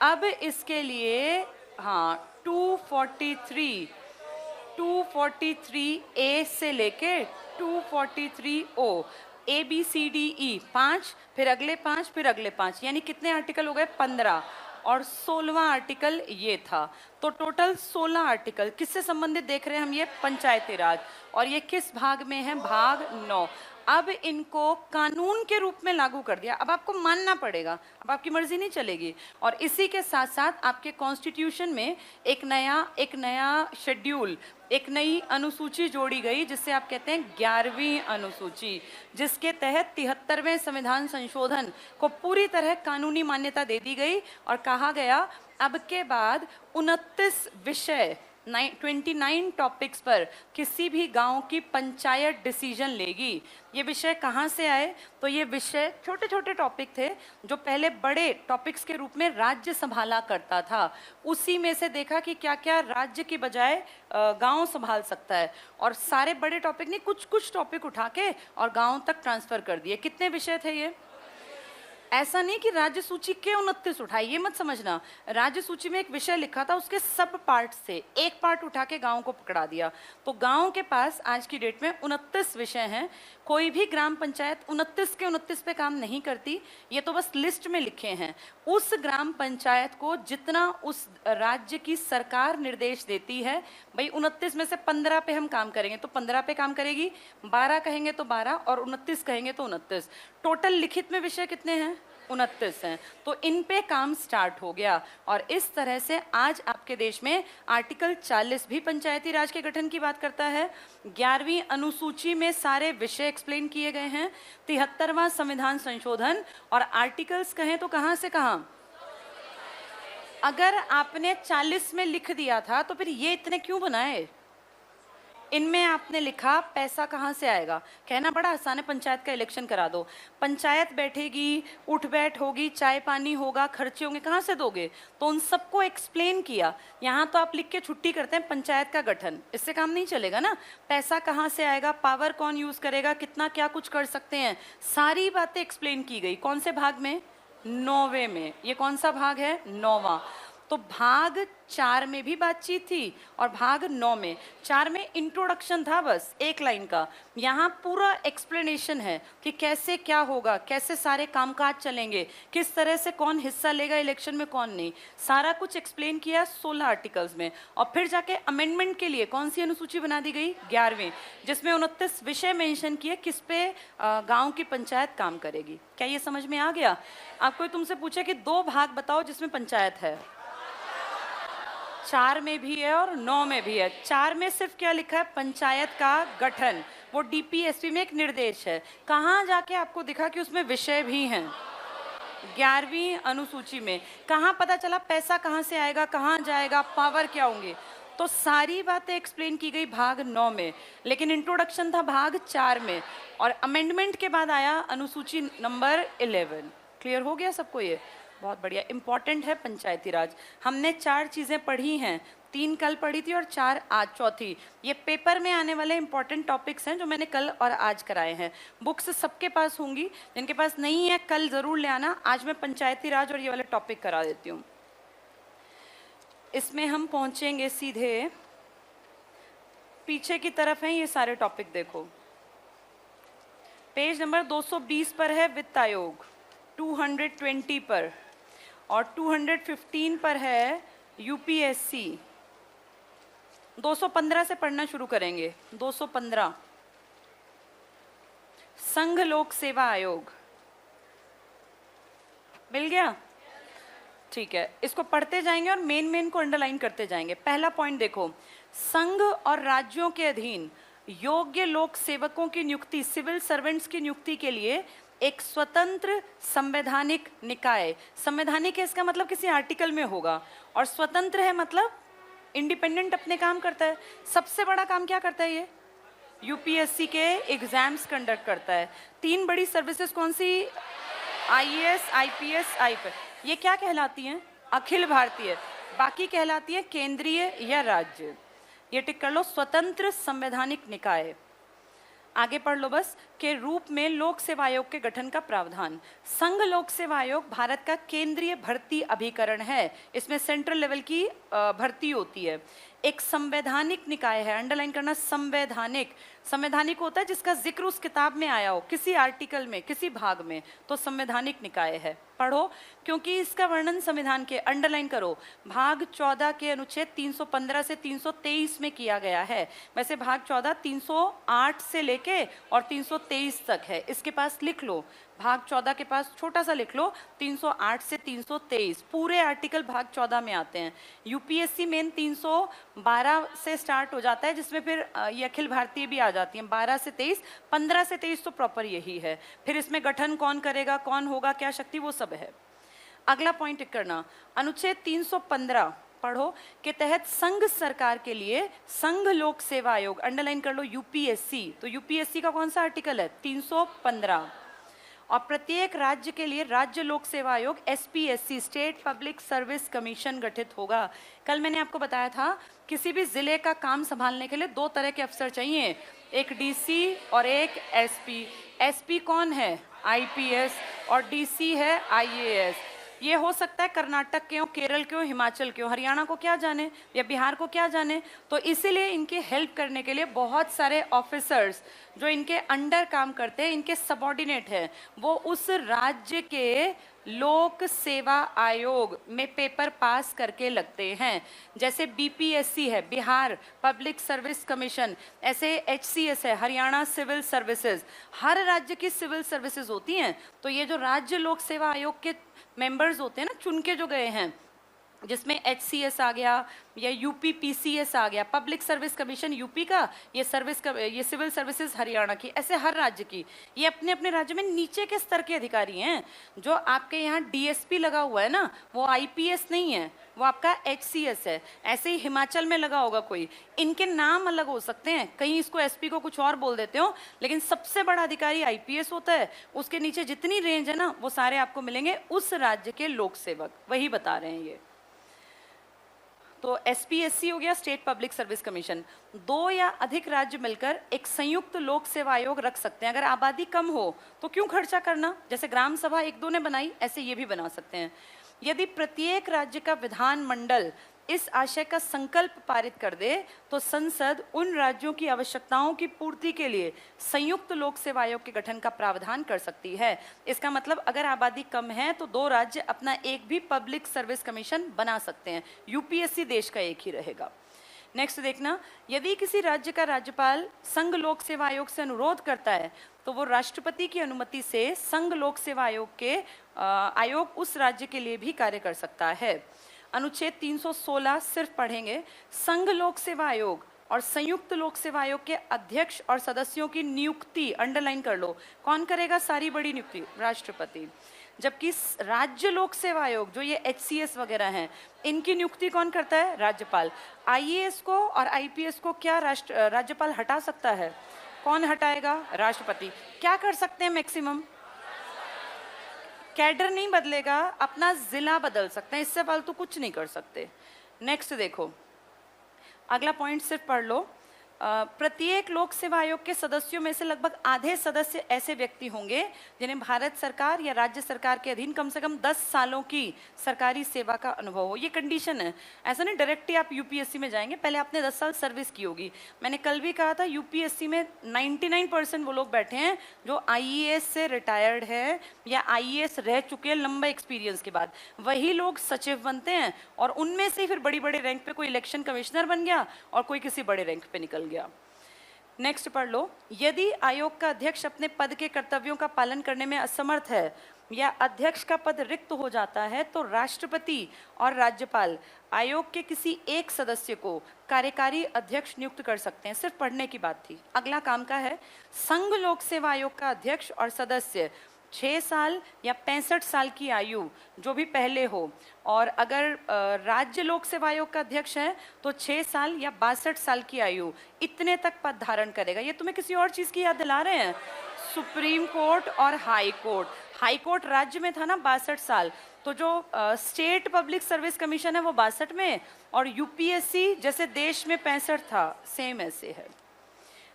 अब इसके लिए हाँ 243A से लेके 243O, ABCDE 5, फिर अगले 5, फिर अगले 5, यानी कितने आर्टिकल हो गए, 15। और 16वां आर्टिकल ये था। तो टोटल 16 आर्टिकल किससे संबंधित देख रहे हैं हम, ये पंचायती राज। और ये किस भाग में है, भाग 9। अब इनको कानून के रूप में लागू कर दिया, अब आपको मानना पड़ेगा, अब आपकी मर्जी नहीं चलेगी। और इसी के साथ साथ आपके कॉन्स्टिट्यूशन में एक नया शेड्यूल, एक नई अनुसूची जोड़ी गई, जिससे आप कहते हैं 11वीं अनुसूची, जिसके तहत 73वें संविधान संशोधन को पूरी तरह कानूनी मान्यता दे दी गई और कहा गया अब के बाद 29 विषय 29 टॉपिक्स पर किसी भी गांव की पंचायत डिसीजन लेगी। ये विषय कहाँ से आए? तो ये विषय छोटे छोटे टॉपिक थे जो पहले बड़े टॉपिक्स के रूप में राज्य संभाला करता था। उसी में से देखा कि क्या क्या राज्य की बजाय गांव संभाल सकता है, और सारे बड़े टॉपिक नहीं, कुछ कुछ टॉपिक उठा के और गांव तक ट्रांसफर कर दिए। कितने विषय थे ये? ऐसा नहीं कि राज्य सूची के 29 उठाए, ये मत समझना। राज्य सूची में एक विषय लिखा था, उसके सब पार्ट से एक पार्ट उठा के गांव को पकड़ा दिया। तो गांव के पास आज की डेट में 29 विषय हैं। कोई भी ग्राम पंचायत 29 के 29 पे काम नहीं करती, ये तो बस लिस्ट में लिखे हैं। उस ग्राम पंचायत को जितना उस राज्य की सरकार निर्देश देती है, भाई 29 में से 15 पे हम काम करेंगे तो 15 पे काम करेगी, 12 कहेंगे तो 12 और 29 कहेंगे तो 29। टोटल लिखित में विषय कितने हैं? 29 हैं। तो इन पे काम स्टार्ट हो गया, और इस तरह से आज आपके देश में आर्टिकल 40 भी पंचायती राज के गठन की बात करता है। 11वीं अनुसूची में सारे विषय एक्सप्लेन किए गए हैं। 73वां संविधान संशोधन, और आर्टिकल्स कहें तो कहां से कहां? अगर आपने 40 में लिख दिया था तो फिर ये इतने क्यों बनाए? इनमें आपने लिखा पैसा कहाँ से आएगा। कहना बड़ा आसान है, पंचायत का इलेक्शन करा दो, पंचायत बैठेगी, उठ बैठ होगी, चाय पानी होगा, खर्चे होंगे, कहाँ से दोगे? तो उन सबको एक्सप्लेन किया। यहाँ तो आप लिख के छुट्टी करते हैं पंचायत का गठन, इससे काम नहीं चलेगा ना। पैसा कहाँ से आएगा, पावर कौन यूज करेगा, कितना क्या कुछ कर सकते हैं, सारी बातें एक्सप्लेन की गई। कौन से भाग में? 9वें में। ये कौन सा भाग है? 9वां। तो भाग 4 में भी बातचीत थी और भाग 9 में। 4 में इंट्रोडक्शन था, बस एक लाइन का। यहाँ पूरा एक्सप्लेनेशन है कि कैसे क्या होगा, कैसे सारे कामकाज चलेंगे, किस तरह से कौन हिस्सा लेगा इलेक्शन में, कौन नहीं, सारा कुछ एक्सप्लेन किया 16 आर्टिकल्स में। और फिर जाके अमेंडमेंट के लिए कौन सी अनुसूची बना दी गई? 11वीं, जिसमें 29 विषय मेंशन किए किस पे गाँव की पंचायत काम करेगी। क्या ये समझ में आ गया? आपको तुमसे पूछे कि 2 भाग बताओ जिसमें पंचायत है। 4 में भी है और 9 में भी है। 4 में सिर्फ क्या लिखा है? पंचायत का गठन। वो डीपीएसपी में एक निर्देश है। कहाँ जाके आपको दिखा कि उसमें विषय भी हैं? 11वीं अनुसूची में। कहाँ पता चला पैसा कहाँ से आएगा, कहाँ जाएगा, पावर क्या होंगे? तो सारी बातें एक्सप्लेन की गई भाग 9 में, लेकिन इंट्रोडक्शन था भाग 4 में, और अमेंडमेंट के बाद आया अनुसूची नंबर 11। क्लियर हो गया सबको? ये बहुत बढ़िया, इंपॉर्टेंट है पंचायती राज। हमने 4 चीज़ें पढ़ी हैं, 3 कल पढ़ी थी और 4 आज चौथी। ये पेपर में आने वाले इंपॉर्टेंट टॉपिक्स हैं जो मैंने कल और आज कराए हैं। बुक्स सबके पास होंगी, जिनके पास नहीं है कल ज़रूर ले आना। आज मैं पंचायती राज और ये वाले टॉपिक करा देती हूँ। इसमें हम पहुँचेंगे सीधे पीछे की तरफ हैं ये सारे टॉपिक। देखो पेज नंबर 220 पर है वित्त आयोग, 220 पर, और 215 पर है यूपीएससी। 215 से पढ़ना शुरू करेंगे। 215 संघ लोक सेवा आयोग। मिल गया? ठीक है, इसको पढ़ते जाएंगे और मेन को अंडरलाइन करते जाएंगे। पहला पॉइंट देखो, संघ और राज्यों के अधीन योग्य लोक सेवकों की नियुक्ति, सिविल सर्वेंट्स की नियुक्ति के लिए एक स्वतंत्र संवैधानिक निकाय। संवैधानिक है इसका मतलब किसी आर्टिकल में होगा, और स्वतंत्र है मतलब इंडिपेंडेंट अपने काम करता है। सबसे बड़ा काम क्या करता है ये? यूपीएससी के एग्जाम्स कंडक्ट करता है। 3 बड़ी सर्विसेज कौन सी? IAS, IPS, IPS. ये क्या कहलाती हैं? अखिल भारतीय। बाकी कहलाती है केंद्रीय या राज्य। ये टिक कर लो, स्वतंत्र संवैधानिक निकाय। आगे पढ़ लो बस, के रूप में लोक सेवा आयोग के गठन का प्रावधान। संघ लोक सेवा आयोग भारत का केंद्रीय भर्ती अभिकरण है। इसमें सेंट्रल लेवल की भर्ती होती है। एक संवैधानिक निकाय है, अंडरलाइन करना, संवैधानिक। संवैधानिक होता है जिसका जिक्र उस किताब में आया हो, किसी आर्टिकल में, किसी भाग में, तो संवैधानिक निकाय है। पढ़ो, क्योंकि इसका वर्णन संविधान के, अंडरलाइन करो, भाग 14 के अनुच्छेद 315 से 323 में किया गया है। वैसे भाग 14 308 से लेके और 323 तक है, इसके पास लिख लो। भाग 14 के पास छोटा सा लिख लो, 308 से 323 पूरे आर्टिकल भाग 14 में आते हैं। यूपीएससी मेन 312 से स्टार्ट हो जाता है, जिसमें फिर ये अखिल भारतीय भी आ जाती हैं। 12 से 23, 15 से 23 तो प्रॉपर यही है। फिर इसमें गठन कौन करेगा, कौन होगा, क्या शक्ति, वो सब है। अगला पॉइंट टिक करना, अनुच्छेद 315 पढ़ो, के तहत संघ सरकार के लिए संघ लोक सेवा आयोग, अंडरलाइन कर लो यूपीएससी, तो यूपीएससी का कौन सा आर्टिकल है? 315। और प्रत्येक राज्य के लिए राज्य लोक सेवा आयोग SPSC, state public service commission गठित होगा। कल मैंने आपको बताया था किसी भी जिले का काम संभालने के लिए 2 तरह के अफसर चाहिए, एक डीसी और एक एसपी। एसपी कौन है? आईपीएस, और डीसी है आईएएस। ये हो सकता है कर्नाटक के हो, केरल के हो, हिमाचल के हो, हरियाणा को क्या जाने या बिहार को क्या जाने। तो इसीलिए इनकी हेल्प करने के लिए बहुत सारे ऑफिसर्स जो इनके अंडर काम करते हैं, इनके सबऑर्डिनेट हैं, वो उस राज्य के लोक सेवा आयोग में पेपर पास करके लगते हैं। जैसे बीपीएससी है, बिहार पब्लिक सर्विस कमीशन, ऐसे एचसीएस है, हरियाणा सिविल सर्विसेज। हर राज्य की सिविल सर्विसेज होती हैं। तो ये जो राज्य लोक सेवा आयोग के मेंबर्स होते हैं ना, चुन के जो गए हैं, जिसमें एचसीएस आ गया या यूपी पीसीएस आ गया, पब्लिक सर्विस कमीशन यूपी का, ये सिविल सर्विसेज हरियाणा की, ऐसे हर राज्य की। ये अपने अपने राज्य में नीचे के स्तर के अधिकारी हैं। जो आपके यहाँ डीएसपी लगा हुआ है ना, वो आईपीएस नहीं है, वो आपका एचसीएस है। ऐसे ही हिमाचल में लगा होगा कोई, इनके नाम अलग हो सकते हैं, कहीं इसको एसपी को कुछ और बोल देते हो, लेकिन सबसे बड़ा अधिकारी आईपीएस होता है। उसके नीचे जितनी रेंज है ना, वो सारे आपको मिलेंगे उस राज्य के लोक सेवक, वही बता रहे हैं ये। तो एसपीएससी हो गया, स्टेट पब्लिक सर्विस कमीशन। 2 या अधिक राज्य मिलकर एक संयुक्त लोक सेवा आयोग रख सकते हैं। अगर आबादी कम हो तो क्यों खर्चा करना, जैसे ग्राम सभा 1-2 ने बनाई, ऐसे ये भी बना सकते हैं। यदि प्रत्येक राज्य का विधानमंडल इस आशय का संकल्प पारित कर दे तो संसद उन राज्यों की आवश्यकताओं की पूर्ति के लिए संयुक्त लोक सेवा आयोग के गठन का प्रावधान कर सकती है। इसका मतलब अगर आबादी कम है तो 2 राज्य अपना एक भी पब्लिक सर्विस कमीशन बना सकते हैं। यूपीएससी देश का एक ही रहेगा। नेक्स्ट देखना, यदि किसी राज्य का राज्यपाल संघ लोक सेवा आयोग से अनुरोध करता है तो वो राष्ट्रपति की अनुमति से संघ लोक सेवा आयोग के आयोग उस राज्य के लिए भी कार्य कर सकता है। अनुच्छेद 316 सिर्फ पढ़ेंगे। संघ लोक सेवा आयोग और संयुक्त लोक सेवा आयोग के अध्यक्ष और सदस्यों की नियुक्ति, अंडरलाइन कर लो, कौन करेगा? सारी बड़ी नियुक्ति राष्ट्रपति। जबकि राज्य लोक सेवा आयोग जो ये एचसीएस वगैरह हैं, इनकी नियुक्ति कौन करता है? राज्यपाल। आईएएस को और आईपीएस को क्या राज्यपाल हटा सकता है? कौन हटाएगा? राष्ट्रपति। क्या कर सकते हैं मैक्सिमम? कैडर नहीं बदलेगा, अपना जिला बदल सकते हैं, इससे फालतू कुछ नहीं कर सकते। नेक्स्ट देखो, अगला पॉइंट सिर्फ पढ़ लो। प्रत्येक लोक सेवा आयोग के सदस्यों में से लगभग आधे सदस्य ऐसे व्यक्ति होंगे जिन्हें भारत सरकार या राज्य सरकार के अधीन कम से कम 10 सालों की सरकारी सेवा का अनुभव हो। ये कंडीशन है, ऐसा नहीं डायरेक्टली आप यूपीएससी में जाएंगे, पहले आपने 10 साल सर्विस की होगी। मैंने कल भी कहा था यूपीएससी में 99% वो लोग बैठे हैं जो आईएएस से रिटायर्ड है या आईएएस रह चुके हैं लंबे एक्सपीरियंस के बाद। वही लोग सचिव बनते हैं और उनमें से फिर बड़ी बड़े रैंक पे कोई इलेक्शन कमिश्नर बन गया और कोई किसी बड़े रैंक पे निकल गया। नेक्स्ट पढ़ लो, यदि आयोग का अध्यक्ष अपने पद के कर्तव्यों का पालन करने में असमर्थ है या अध्यक्ष का पद रिक्त हो जाता है तो राष्ट्रपति और राज्यपाल आयोग के किसी एक सदस्य को कार्यकारी अध्यक्ष नियुक्त कर सकते हैं। सिर्फ पढ़ने की बात थी। अगला काम का है, संघ लोक सेवा आयोग का अध्यक्ष और सदस्य 6 साल या 65 साल की आयु जो भी पहले हो, और अगर राज्य लोक सेवा आयोग का अध्यक्ष है तो 6 साल या 62 साल की आयु, इतने तक पद धारण करेगा। ये तुम्हें किसी और चीज़ की याद दिला रहे हैं? सुप्रीम कोर्ट और हाई कोर्ट। हाई कोर्ट राज्य में था ना 62 साल, तो जो स्टेट पब्लिक सर्विस कमीशन है वो 62 में, और यूपीएससी जैसे देश में 65 था, सेम ऐसे है।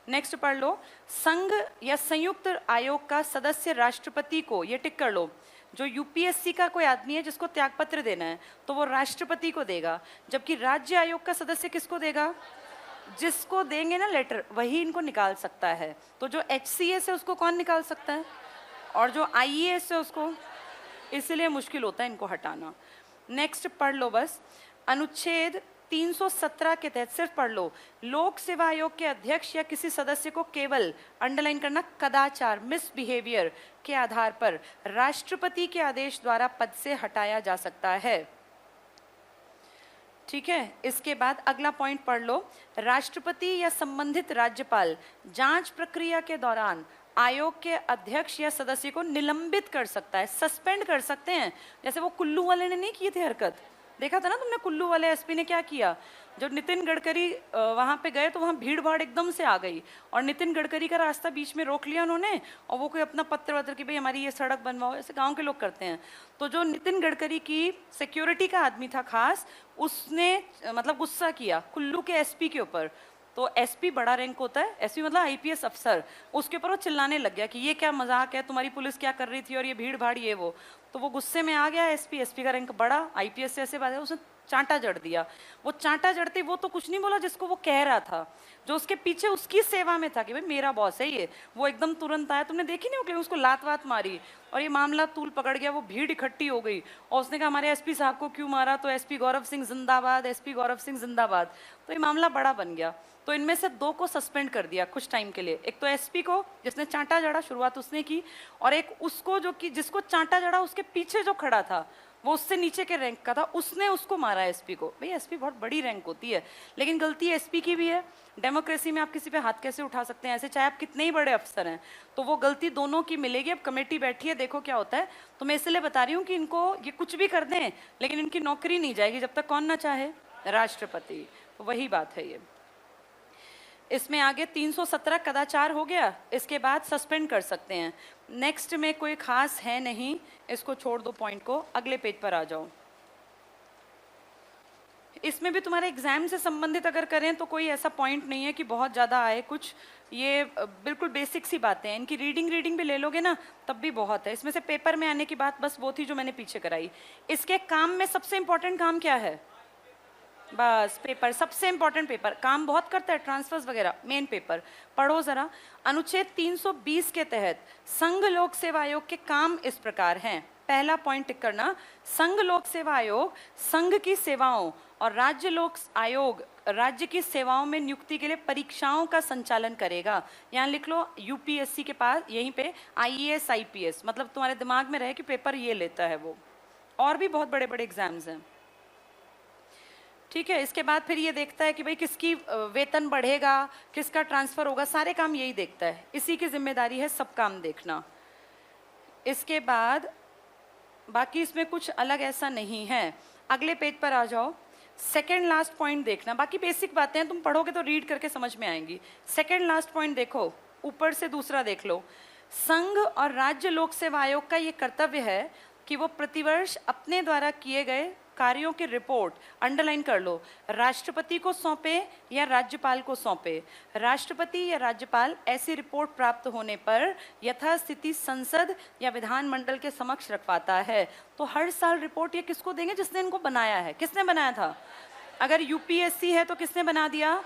नेक्स्ट पढ़ लो, संघ या संयुक्त आयोग का सदस्य राष्ट्रपति को, ये टिक कर लो, जो यूपीएससी का कोई आदमी है जिसको त्यागपत्र देना है तो वो राष्ट्रपति को देगा, जबकि राज्य आयोग का सदस्य किसको देगा? जिसको देंगे ना लेटर, वही इनको निकाल सकता है। तो जो एचसीएस है उसको कौन निकाल सकता है? और जो आईएएस है उसको, इसलिए मुश्किल होता है इनको हटाना। नेक्स्ट पढ़ लो बस, अनुच्छेद 317 के तहत सिर्फ पढ़ लो, लोक सेवा आयोग के अध्यक्ष या किसी सदस्य को केवल, अंडरलाइन करना, कदाचार, मिसबिहेवियर के आधार पर राष्ट्रपति के आदेश द्वारा पद से हटाया जा सकता है। ठीक है, इसके बाद अगला पॉइंट पढ़ लो, राष्ट्रपति या संबंधित राज्यपाल जांच प्रक्रिया के दौरान आयोग के अध्यक्ष या सदस्य को निलंबित कर सकता है, सस्पेंड कर सकते हैं। जैसे वो कुल्लू वाले ने नहीं की थी हरकत, देखा था ना तुमने, कुल्लू वाले एसपी ने क्या किया, जब नितिन गडकरी वहां पे गए तो वहां भीड़ भाड़ एकदम से आ गई और नितिन गडकरी का रास्ता बीच में रोक लिया उन्होंने, और वो कोई अपना पत्र वत्र कि भाई हमारी ये सड़क बनवाओ, ऐसे गांव के लोग करते हैं। तो जो नितिन गडकरी की सिक्योरिटी का आदमी था खास, उसने मतलब गुस्सा किया कुल्लू के एसपी के ऊपर। तो एसपी बड़ा रैंक होता है, एसपी मतलब आईपीएस अफसर, उसके ऊपर वो चिल्लाने लग गया कि ये क्या मजाक है, तुम्हारी पुलिस क्या कर रही थी और ये भीड़ भाड़ ये वो। तो वो गुस्से में आ गया एसपी, एसपी का रैंक बड़ा, आईपीएस से ऐसे बात है, उसने चांटा जड़ दिया। वो चांटा जड़ते वो तो कुछ नहीं बोला जिसको वो कह रहा था, जो उसके पीछे उसकी सेवा में था कि भाई मेरा बॉस है ये, वो एकदम तुरंत आया, तुमने देखी नहीं हो, उसको लात वात मारी और ये मामला तूल पकड़ गया, वो भीड़ इकट्ठी हो गई और उसने कहा हमारे एसपी साहब को क्यों मारा, तो एसपी गौरव सिंह जिंदाबाद, एसपी गौरव सिंह जिंदाबाद। तो ये मामला बड़ा बन गया। तो इनमें से 2 को सस्पेंड कर दिया कुछ टाइम के लिए, एक तो एसपी को जिसने चांटा जड़ा, शुरुआत उसने की, और एक उसको जो कि जिसको चांटा जड़ा उसके पीछे जो खड़ा था, वो उससे नीचे के रैंक का था, उसने उसको मारा एसपी को। भाई एसपी बहुत बड़ी रैंक होती है, लेकिन गलती एसपी की भी है। डेमोक्रेसी में आप किसी पे हाथ कैसे उठा सकते हैं, ऐसे चाहे आप कितने ही बड़े अफसर हैं, तो वो गलती दोनों की मिलेगी। अब कमेटी बैठी है, देखो क्या होता है। तो मैं इसलिए बता रही हूँ कि इनको ये कुछ भी कर दें, लेकिन इनकी नौकरी नहीं जाएगी जब तक कौन ना चाहे, राष्ट्रपति। तो वही बात है ये। इसमें आगे 317 कदाचार हो गया, इसके बाद सस्पेंड कर सकते हैं। नेक्स्ट में कोई खास है नहीं, इसको छोड़ दो पॉइंट को, अगले पेज पर आ जाओ। इसमें भी तुम्हारे एग्जाम से संबंधित अगर करें तो कोई ऐसा पॉइंट नहीं है कि बहुत ज़्यादा आए कुछ, ये बिल्कुल बेसिक सी बातें हैं। इनकी रीडिंग भी ले लोगे ना तब भी बहुत है। इसमें से पेपर में आने की बात बस वो थी जो मैंने पीछे कराई। इसके काम में सबसे इंपॉर्टेंट काम क्या है, बस पेपर, सबसे इंपॉर्टेंट पेपर। काम बहुत करता है ट्रांसफर्स वगैरह, मेन पेपर पढ़ो जरा। अनुच्छेद 320 के तहत संघ लोक सेवा आयोग के काम इस प्रकार हैं। पहला पॉइंट टिक करना, संघ लोक सेवा आयोग संघ की सेवाओं और राज्य लोक आयोग राज्य की सेवाओं में नियुक्ति के लिए परीक्षाओं का संचालन करेगा। यहाँ लिख लो यूपीएससी के पास, यहीं पे आईएएस आईपीएस, मतलब तुम्हारे दिमाग में रहे कि पेपर ये लेता है वो। और भी बहुत बड़े बड़े एग्जाम्स हैं, ठीक है। इसके बाद फिर ये देखता है कि भाई किसकी वेतन बढ़ेगा, किसका ट्रांसफर होगा, सारे काम यही देखता है, इसी की जिम्मेदारी है सब काम देखना। इसके बाद बाकी इसमें कुछ अलग ऐसा नहीं है। अगले पेज पर आ जाओ, सेकेंड लास्ट पॉइंट देखना। बाकी बेसिक बातें हैं, तुम पढ़ोगे तो रीड करके समझ में आएंगी। सेकेंड लास्ट पॉइंट देखो, ऊपर से दूसरा देख लो। संघ और राज्य लोक सेवा आयोग का ये कर्तव्य है कि वो प्रतिवर्ष अपने द्वारा किए गए कार्यों की रिपोर्ट, अंडरलाइन कर लो, राष्ट्रपति को सौंपे या राज्यपाल को सौंपे। राष्ट्रपति या राज्यपाल ऐसी रिपोर्ट प्राप्त होने पर यथास्थिति संसद या विधानमंडल के समक्ष रखवाता है। तो हर साल रिपोर्ट ये किसको देंगे, जिसने इनको बनाया है। किसने बनाया था, अगर यूपीएससी है तो किसने बना दिया,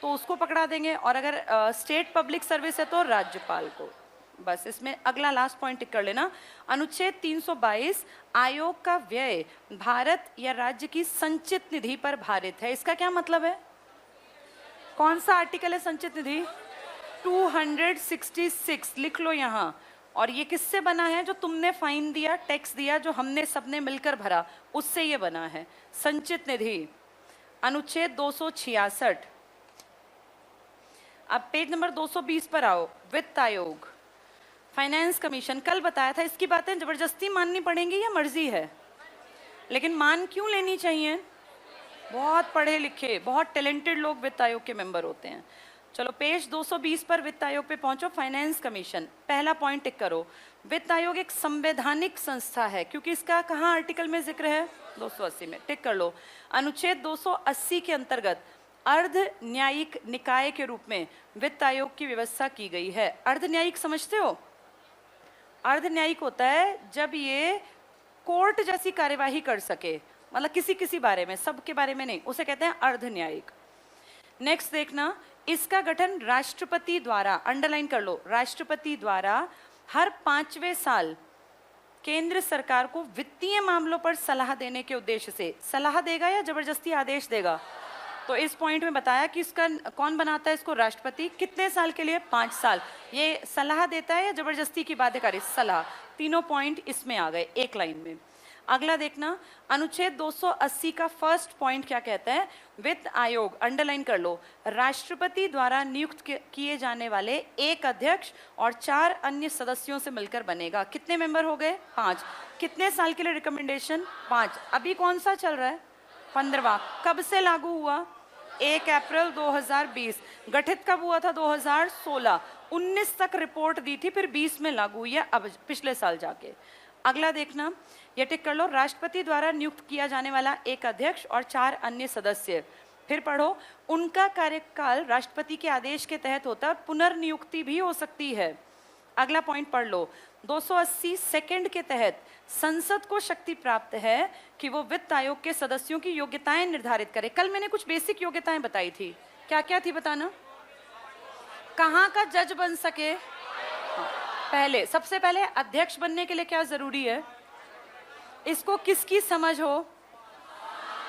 तो उसको पकड़ा देंगे, और अगर स्टेट पब्लिक सर्विस है तो राज्यपाल को। बस इसमें अगला लास्ट पॉइंट टिक कर लेना। अनुच्छेद 322 आयोग का व्यय भारत या राज्य की संचित निधि पर भारित है। इसका क्या मतलब है, कौन सा आर्टिकल है संचित निधि, 266 लिख लो यहाँ। और ये किससे बना है, जो तुमने फाइन दिया, टैक्स दिया, जो हमने सबने मिलकर भरा, उससे ये बना है संचित निधि। अनुच्छेद 266। अब पेज नंबर 220 पर आओ। वित्त आयोग, फाइनेंस कमीशन, कल बताया था इसकी बातें जबरदस्ती माननी पड़ेंगी या मर्जी है, लेकिन मान क्यों लेनी चाहिए, बहुत पढ़े लिखे बहुत टैलेंटेड लोग वित्त आयोग के मेंबर होते हैं। चलो पेज 220 पर वित्त आयोग पे पहुंचो। फाइनेंस कमीशन, पहला पॉइंट टिक करो। वित्त आयोग एक संवैधानिक संस्था है, क्योंकि इसका कहाँ आर्टिकल में जिक्र है, 280 में, टिक कर लो। अनुच्छेद 280 के अंतर्गत अर्ध न्यायिक निकाय के रूप में वित्त आयोग की व्यवस्था की गई है। अर्ध न्यायिक समझते हो, अर्ध न्यायिक होता है जब ये कोर्ट जैसी कार्यवाही कर सके, मतलब किसी किसी बारे में, सबके बारे में नहीं, उसे कहते हैं अर्ध न्यायिक। नेक्स्ट देखना, इसका गठन राष्ट्रपति द्वारा, अंडरलाइन कर लो, राष्ट्रपति द्वारा हर 5वें साल केंद्र सरकार को वित्तीय मामलों पर सलाह देने के उद्देश्य से, सलाह देगा या जबरदस्ती आदेश देगा, तो इस पॉइंट में बताया कि इसका कौन बनाता है, इसको राष्ट्रपति। कितने साल के लिए, 5 साल। ये सलाह देता है या जबरदस्ती की बाध्यकारी, सलाह। तीनों पॉइंट इसमें आ गए एक लाइन में। अगला देखना, अनुच्छेद 280 का फर्स्ट पॉइंट क्या कहता है, वित्त आयोग, अंडरलाइन कर लो, राष्ट्रपति द्वारा नियुक्त किए जाने वाले एक अध्यक्ष और 4 अन्य सदस्यों से मिलकर बनेगा। कितने मेंबर हो गए, 5। कितने साल के लिए रिकमेंडेशन, 5। अभी कौन सा चल रहा है, 15वां। कब से लागू हुआ? 1 अप्रैल 2020। गठित कब हुआ था? 2016। 19 तक रिपोर्ट दी थी, फिर 20 में लागू हुई है, अब पिछले साल जाके। अगला देखना, ये टिक कर लो, राष्ट्रपति द्वारा नियुक्त किया जाने वाला एक अध्यक्ष और 4 अन्य सदस्य। फिर पढ़ो, उनका कार्यकाल राष्ट्रपति के आदेश के तहत होता है, पुनर्नियुक्ति भी हो सकती है। अगला पॉइंट पढ़ लो, 280 सेकंड के तहत संसद को शक्ति प्राप्त है कि वो वित्त आयोग के सदस्यों की योग्यताएं निर्धारित करे। कल मैंने कुछ बेसिक योग्यताएं बताई थी, क्या क्या थी बताना? कहाँ का जज बन सके? पहले, सबसे पहले अध्यक्ष बनने के लिए क्या जरूरी है? इसको किसकी समझ हो?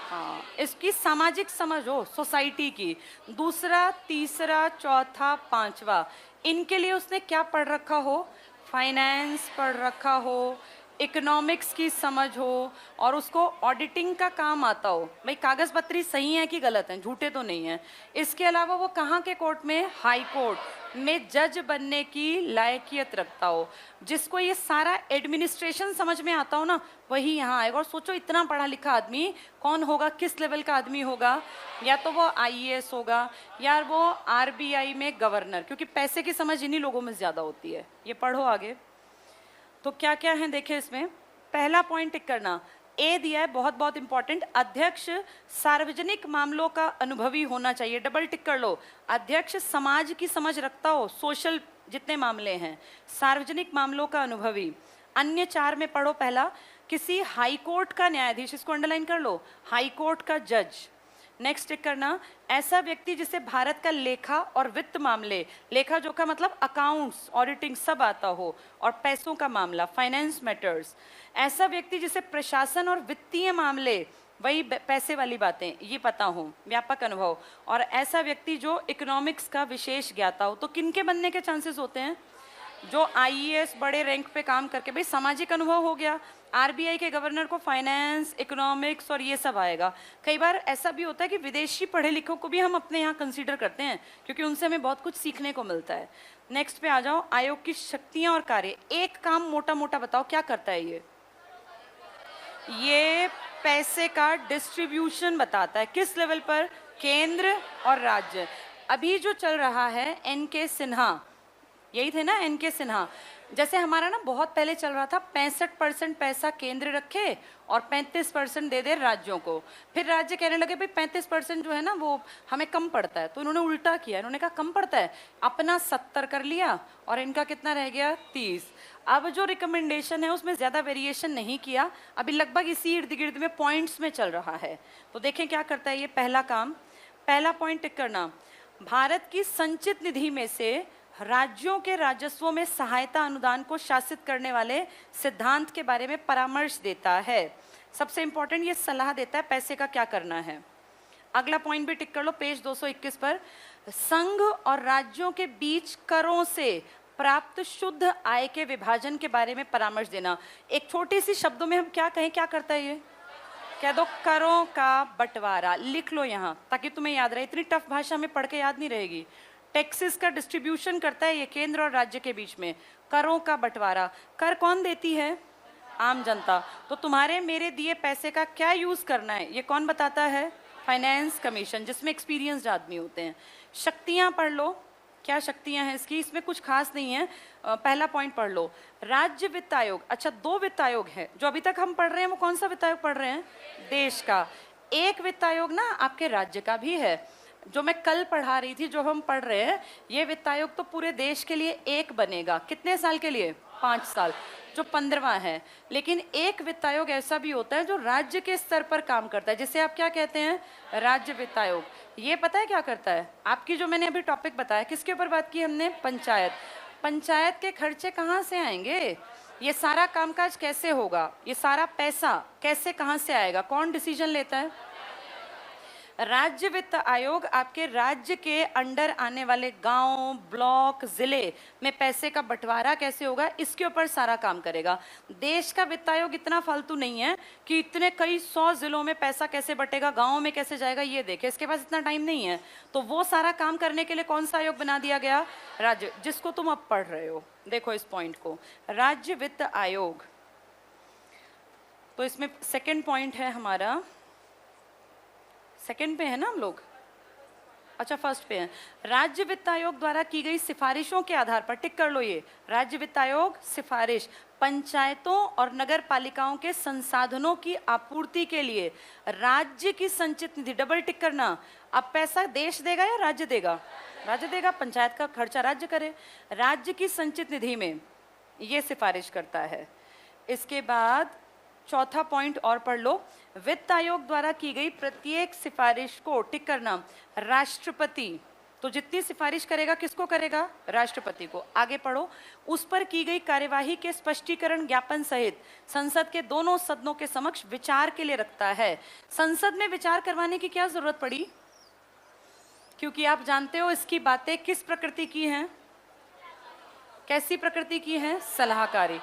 हाँ, इसकी सामाजिक समझ हो, सोसाइटी की। दूसरा, तीसरा, चौथा, पांचवा, इनके लिए उसने क्या पढ़ रखा हो? फाइनेंस पढ़ रखा हो, इकोनॉमिक्स की समझ हो, और उसको ऑडिटिंग का काम आता हो। भाई कागज पत्री सही है कि गलत है, झूठे तो नहीं है। इसके अलावा वो कहाँ के कोर्ट में? हाई कोर्ट में जज बनने की लायकियत रखता हो। जिसको ये सारा एडमिनिस्ट्रेशन समझ में आता हो ना, वही यहाँ आएगा। और सोचो, इतना पढ़ा लिखा आदमी कौन होगा, किस लेवल का आदमी होगा? या तो वो IAS होगा, या वो RBI में गवर्नर, क्योंकि पैसे की समझ इन्हीं लोगों में ज़्यादा होती है। ये पढ़ो आगे। तो क्या क्या है देखें इसमें। पहला पॉइंट टिक करना, ए दिया है, बहुत बहुत इंपॉर्टेंट, अध्यक्ष सार्वजनिक मामलों का अनुभवी होना चाहिए। डबल टिक कर लो, अध्यक्ष समाज की समझ रखता हो, सोशल जितने मामले हैं, सार्वजनिक मामलों का अनुभवी। अन्य 4 में पढ़ो, पहला, किसी हाई कोर्ट का न्यायाधीश, इसको अंडरलाइन कर लो, हाई कोर्ट का जज। नेक्स्ट टिक करना, ऐसा व्यक्ति जिसे भारत का लेखा और वित्त मामले, लेखा जोखा मतलब अकाउंट्स, ऑडिटिंग सब आता हो, और पैसों का मामला, फाइनेंस मैटर्स। ऐसा व्यक्ति जिसे प्रशासन और वित्तीय मामले, वही पैसे वाली बातें, ये पता हो, व्यापक अनुभव। और ऐसा व्यक्ति जो इकोनॉमिक्स का विशेष ज्ञाता हो। तो किनके बनने के चांसेस होते हैं? जो IAS बड़े रैंक पे काम करके, भाई सामाजिक अनुभव हो गया। RBI के गवर्नर को फाइनेंस, इकोनॉमिक्स और ये सब आएगा। कई बार ऐसा भी होता है कि विदेशी पढ़े लिखों को भी हम अपने यहाँ कंसीडर करते हैं, क्योंकि उनसे हमें बहुत कुछ सीखने को मिलता है। नेक्स्ट पे आ जाओ, आयोग की शक्तियाँ और कार्य। एक काम मोटा मोटा बताओ, क्या करता है ये पैसे का डिस्ट्रीब्यूशन बताता है। किस लेवल पर? केंद्र और राज्य। अभी जो चल रहा है, NK सिन्हा, यही थे ना NK सिन्हा। जैसे हमारा ना बहुत पहले चल रहा था, 65% पैसा केंद्र रखे और 35% दे दे राज्यों को। फिर राज्य कहने लगे भाई 35% जो है ना वो हमें कम पड़ता है, तो इन्होंने उल्टा किया। इन्होंने कहा कम पड़ता है, अपना 70 कर लिया और इनका कितना रह गया? 30। अब जो रिकमेंडेशन है उसमें ज़्यादा वेरिएशन नहीं किया, अभी लगभग इसी इर्द गिर्द में पॉइंट्स में चल रहा है। तो देखें क्या करता है ये। पहला काम, पहला पॉइंट टिक करना, भारत की संचित निधि में से राज्यों के राजस्वों में सहायता अनुदान को शासित करने वाले सिद्धांत के बारे में परामर्श देता है। सबसे इंपॉर्टेंट, ये सलाह देता है पैसे का क्या करना है। अगला पॉइंट भी टिक कर लो, पेज 221 पर, संघ और राज्यों के बीच करों से प्राप्त शुद्ध आय के विभाजन के बारे में परामर्श देना। एक छोटी सी शब्दों में हम क्या कहें, क्या करता है ये? कह दो करों का बंटवारा। लिख लो यहाँ ताकि तुम्हें याद रहे, इतनी टफ भाषा में पढ़ के याद नहीं रहेगी। टैक्सेस का डिस्ट्रीब्यूशन करता है ये केंद्र और राज्य के बीच में। करों का बंटवारा, कर कौन देती है? आम जनता। तो तुम्हारे मेरे दिए पैसे का क्या यूज करना है ये कौन बताता है? फाइनेंस कमीशन, जिसमें एक्सपीरियंस्ड आदमी होते हैं। शक्तियां पढ़ लो, क्या शक्तियां हैं इसकी, इसमें कुछ खास नहीं है। पहला पॉइंट पढ़ लो, राज्य वित्त आयोग। अच्छा, 2 वित्त आयोग है जो अभी तक हम पढ़ रहे हैं, वो कौन सा वित्त आयोग पढ़ रहे हैं? देश का। एक वित्त आयोग ना आपके राज्य का भी है, जो मैं कल पढ़ा रही थी, जो हम पढ़ रहे हैं। ये वित्त आयोग तो पूरे देश के लिए एक बनेगा। कितने साल के लिए? 5 साल, जो 15वां है। लेकिन एक वित्त आयोग ऐसा भी होता है जो राज्य के स्तर पर काम करता है, जिसे आप क्या कहते हैं? राज्य वित्त आयोग। ये पता है क्या करता है? आपकी जो मैंने अभी टॉपिक बताया, किसके ऊपर बात की हमने? पंचायत। पंचायत के खर्चे कहाँ से आएंगे? ये सारा कामकाज कैसे होगा? ये सारा पैसा कैसे, कहाँ से आएगा? कौन डिसीजन लेता है? राज्य वित्त आयोग आपके राज्य के अंडर आने वाले गांव, ब्लॉक, जिले में पैसे का बंटवारा कैसे होगा, इसके ऊपर सारा काम करेगा। देश का वित्त आयोग इतना फालतू नहीं है कि इतने कई 100 जिलों में पैसा कैसे बटेगा, गांव में कैसे जाएगा ये देखे, इसके पास इतना टाइम नहीं है। तो वो सारा काम करने के लिए कौन सा आयोग बना दिया गया? राज्य, जिसको तुम अब पढ़ रहे हो। देखो इस पॉइंट को, राज्य वित्त आयोग। तो इसमें सेकेंड पॉइंट है हमारा सेकंड पे है ना हम लोग? अच्छा, फर्स्ट पे है। राज्य वित्त आयोग द्वारा की गई सिफारिशों के आधार पर, टिक कर लो ये, राज्य वित्त आयोग सिफारिश, पंचायतों और नगर पालिकाओं के संसाधनों की आपूर्ति के लिए राज्य की संचित निधि, डबल टिक करना। अब पैसा देश देगा या राज्य देगा? राज्य देगा, पंचायत का खर्चा राज्य करे। राज्य की संचित निधि में ये सिफारिश करता है। इसके बाद चौथा पॉइंट और पढ़ लो, वित्त आयोग द्वारा की गई प्रत्येक सिफारिश को, टिक करना, राष्ट्रपति, तो जितनी सिफारिश करेगा किसको करेगा? राष्ट्रपति को। आगे पढ़ो, उस पर की गई कार्यवाही के स्पष्टीकरण ज्ञापन सहित संसद के दोनों सदनों के समक्ष विचार के लिए रखता है। संसद में विचार करवाने की क्या जरूरत पड़ी? क्योंकि आप जानते हो इसकी बातें किस प्रकृति की हैं? कैसी प्रकृति की हैं? सलाहकारी।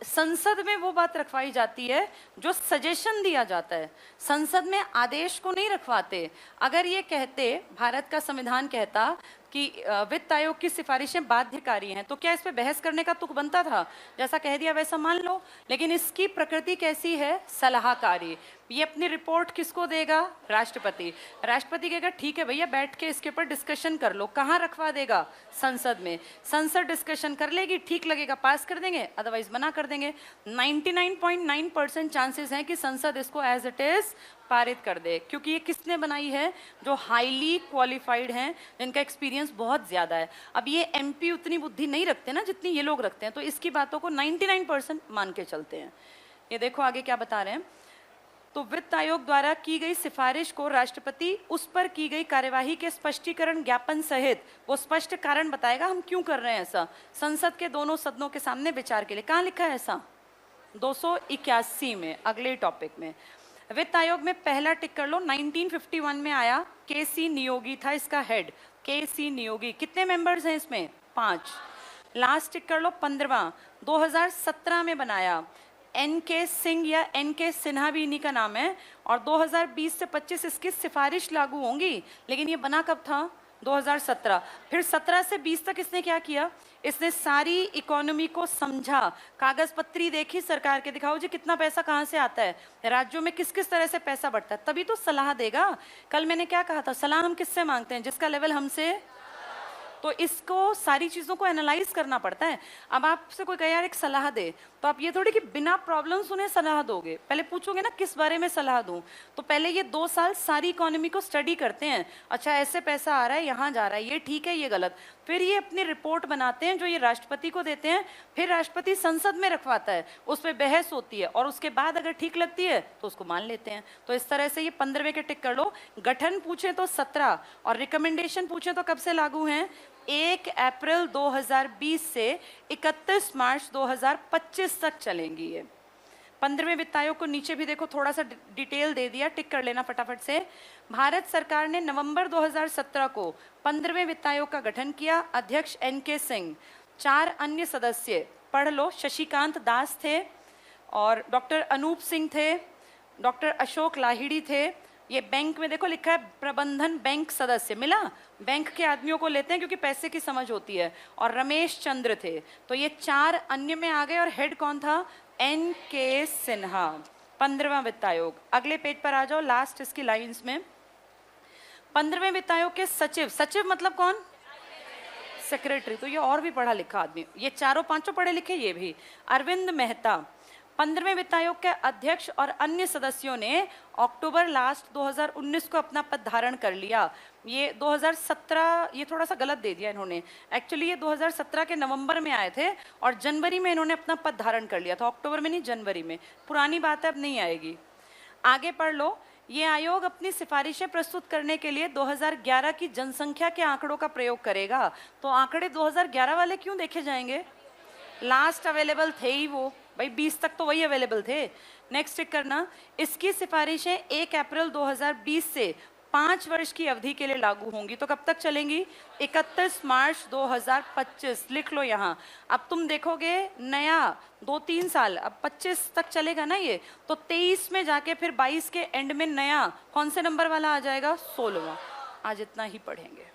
संसद में वो बात रखवाई जाती है जो सजेशन दिया जाता है, संसद में आदेश को नहीं रखवाते। अगर ये कहते, भारत का संविधान कहता कि वित्त आयोग की सिफारिशें बाध्यकारी हैं, तो क्या इस पे बहस करने का तुक बनता था? जैसा कह दिया वैसा मान लो। लेकिन इसकी प्रकृति कैसी है? सलाहकारी। ये अपनी रिपोर्ट किसको देगा? राष्ट्रपति। राष्ट्रपति कहेगा ठीक है भैया, बैठ के इसके ऊपर डिस्कशन कर लो। कहाँ रखवा देगा? संसद में। संसद डिस्कशन कर लेगी, ठीक लगेगा पास कर देंगे, अदरवाइज मना कर देंगे। 99.9% चांसेस हैं कि संसद इसको एज इट इज पारित कर दे, क्योंकि ये किसने बनाई है? जो हाईली क्वालिफाइड हैं, जिनका एक्सपीरियंस बहुत ज़्यादा है। अब ये एमपी उतनी बुद्धि नहीं रखते ना जितनी ये लोग रखते हैं, तो इसकी बातों को 99% मान के चलते हैं। ये देखो आगे क्या बता रहे हैं, तो वित्त आयोग द्वारा की गई सिफारिश को राष्ट्रपति उस पर की गई कार्यवाही के स्पष्टीकरण ज्ञापन सहित, वो स्पष्ट कारण बताएगा हम क्यों कर रहे हैं ऐसा, संसद के दोनों सदनों के सामने विचार के लिए। कहाँ लिखा है ऐसा? 281 में, अगले टॉपिक में। वित्त आयोग में पहला टिक कर लो, 1951 में आया, के.सी. नियोगी था इसका हेड, के.सी. नियोगी। कितने मेंबर्स हैं इसमें? 5। लास्ट टिक कर लो, 15वां 2017 में बनाया, एन.के. सिंह या एन.के. सिन्हा भी इन्हीं का नाम है, और 2020 से 25 इसकी सिफारिश लागू होंगी। लेकिन ये बना कब था? 2017। फिर 17 से 20 तक इसने क्या किया? इसने सारी इकोनॉमी को समझा, कागज पत्री देखी सरकार के, दिखाओ जी कितना पैसा कहाँ से आता है, राज्यों में किस किस तरह से पैसा बढ़ता है, तभी तो सलाह देगा। कल मैंने क्या कहा था, सलाह हम किससे मांगते हैं? जिसका लेवल हमसे, तो इसको सारी चीज़ों को एनालाइज करना पड़ता है। अब आपसे कोई कहे यार एक सलाह दे, तो आप ये थोड़ी कि बिना प्रॉब्लम्स उन्हें सलाह दोगे, पहले पूछोगे ना किस बारे में सलाह दूं। तो पहले ये 2 साल सारी इकोनॉमी को स्टडी करते हैं, अच्छा ऐसे पैसा आ रहा है, यहाँ जा रहा है, ये ठीक है ये गलत। फिर ये अपनी रिपोर्ट बनाते हैं जो ये राष्ट्रपति को देते हैं, फिर राष्ट्रपति संसद में रखवाता है, उस पर बहस होती है, और उसके बाद अगर ठीक लगती है तो उसको मान लेते हैं। तो इस तरह से ये 15वें के टिक कर लो। गठन पूछे तो 17 और रिकमेंडेशन पूछे तो कब से लागू हैं? 1 अप्रैल 2020 से 31 मार्च 2025 तक चलेंगी ये। 15वें वित्त आयोग को नीचे भी देखो, थोड़ा सा डिटेल दे दिया, टिक कर लेना फटाफट से। भारत सरकार ने नवंबर 2017 को 15वें वित्त आयोग का गठन किया। अध्यक्ष एन.के. सिंह, 4 अन्य सदस्य पढ़ लो, शशिकांत दास थे, और डॉक्टर अनूप सिंह थे, डॉक्टर अशोक लाहिड़ी थे। ये बैंक में देखो लिखा है प्रबंधन बैंक सदस्य, मिला? बैंक के आदमियों को लेते हैं क्योंकि पैसे की समझ होती है, और रमेश चंद्र थे। तो ये 4 अन्य में आ गए, और हेड कौन था? एन.के. सिन्हा। 15वां वित्त आयोग। अगले पेज पर आ जाओ, लास्ट इसकी लाइंस में। 15वें वित्त आयोग के सचिव, सचिव मतलब कौन? सेक्रेटरी। तो ये और भी पढ़ा लिखा आदमी, ये 4-5 पढ़े लिखे ये भी, अरविंद मेहता। 15वें वित्त आयोग के अध्यक्ष और अन्य सदस्यों ने अक्टूबर लास्ट 2019 को अपना पद धारण कर लिया। ये 2017, ये थोड़ा सा गलत दे दिया इन्होंने, एक्चुअली ये 2017 के नवंबर में आए थे, और जनवरी में इन्होंने अपना पद धारण कर लिया था, अक्टूबर में नहीं जनवरी में। पुरानी बात है, अब नहीं आएगी। आगे पढ़ लो। ये आयोग अपनी सिफारिशें प्रस्तुत करने के लिए 2011 की जनसंख्या के आंकड़ों का प्रयोग करेगा। तो आंकड़े 2011 वाले क्यों देखे जाएंगे? लास्ट अवेलेबल थे ही वो, भाई 20 तक तो वही अवेलेबल थे। नेक्स्ट टिक करना, इसकी सिफारिशें 1 अप्रैल 2020 से 5 वर्ष की अवधि के लिए लागू होंगी। तो कब तक चलेंगी? 31 मार्च 2025। लिख लो यहाँ। अब तुम देखोगे नया 2-3 साल, अब 25 तक चलेगा ना ये, तो 23 में जाके फिर 22 के एंड में नया कौन से नंबर वाला आ जाएगा? 16वां। आज इतना ही पढ़ेंगे।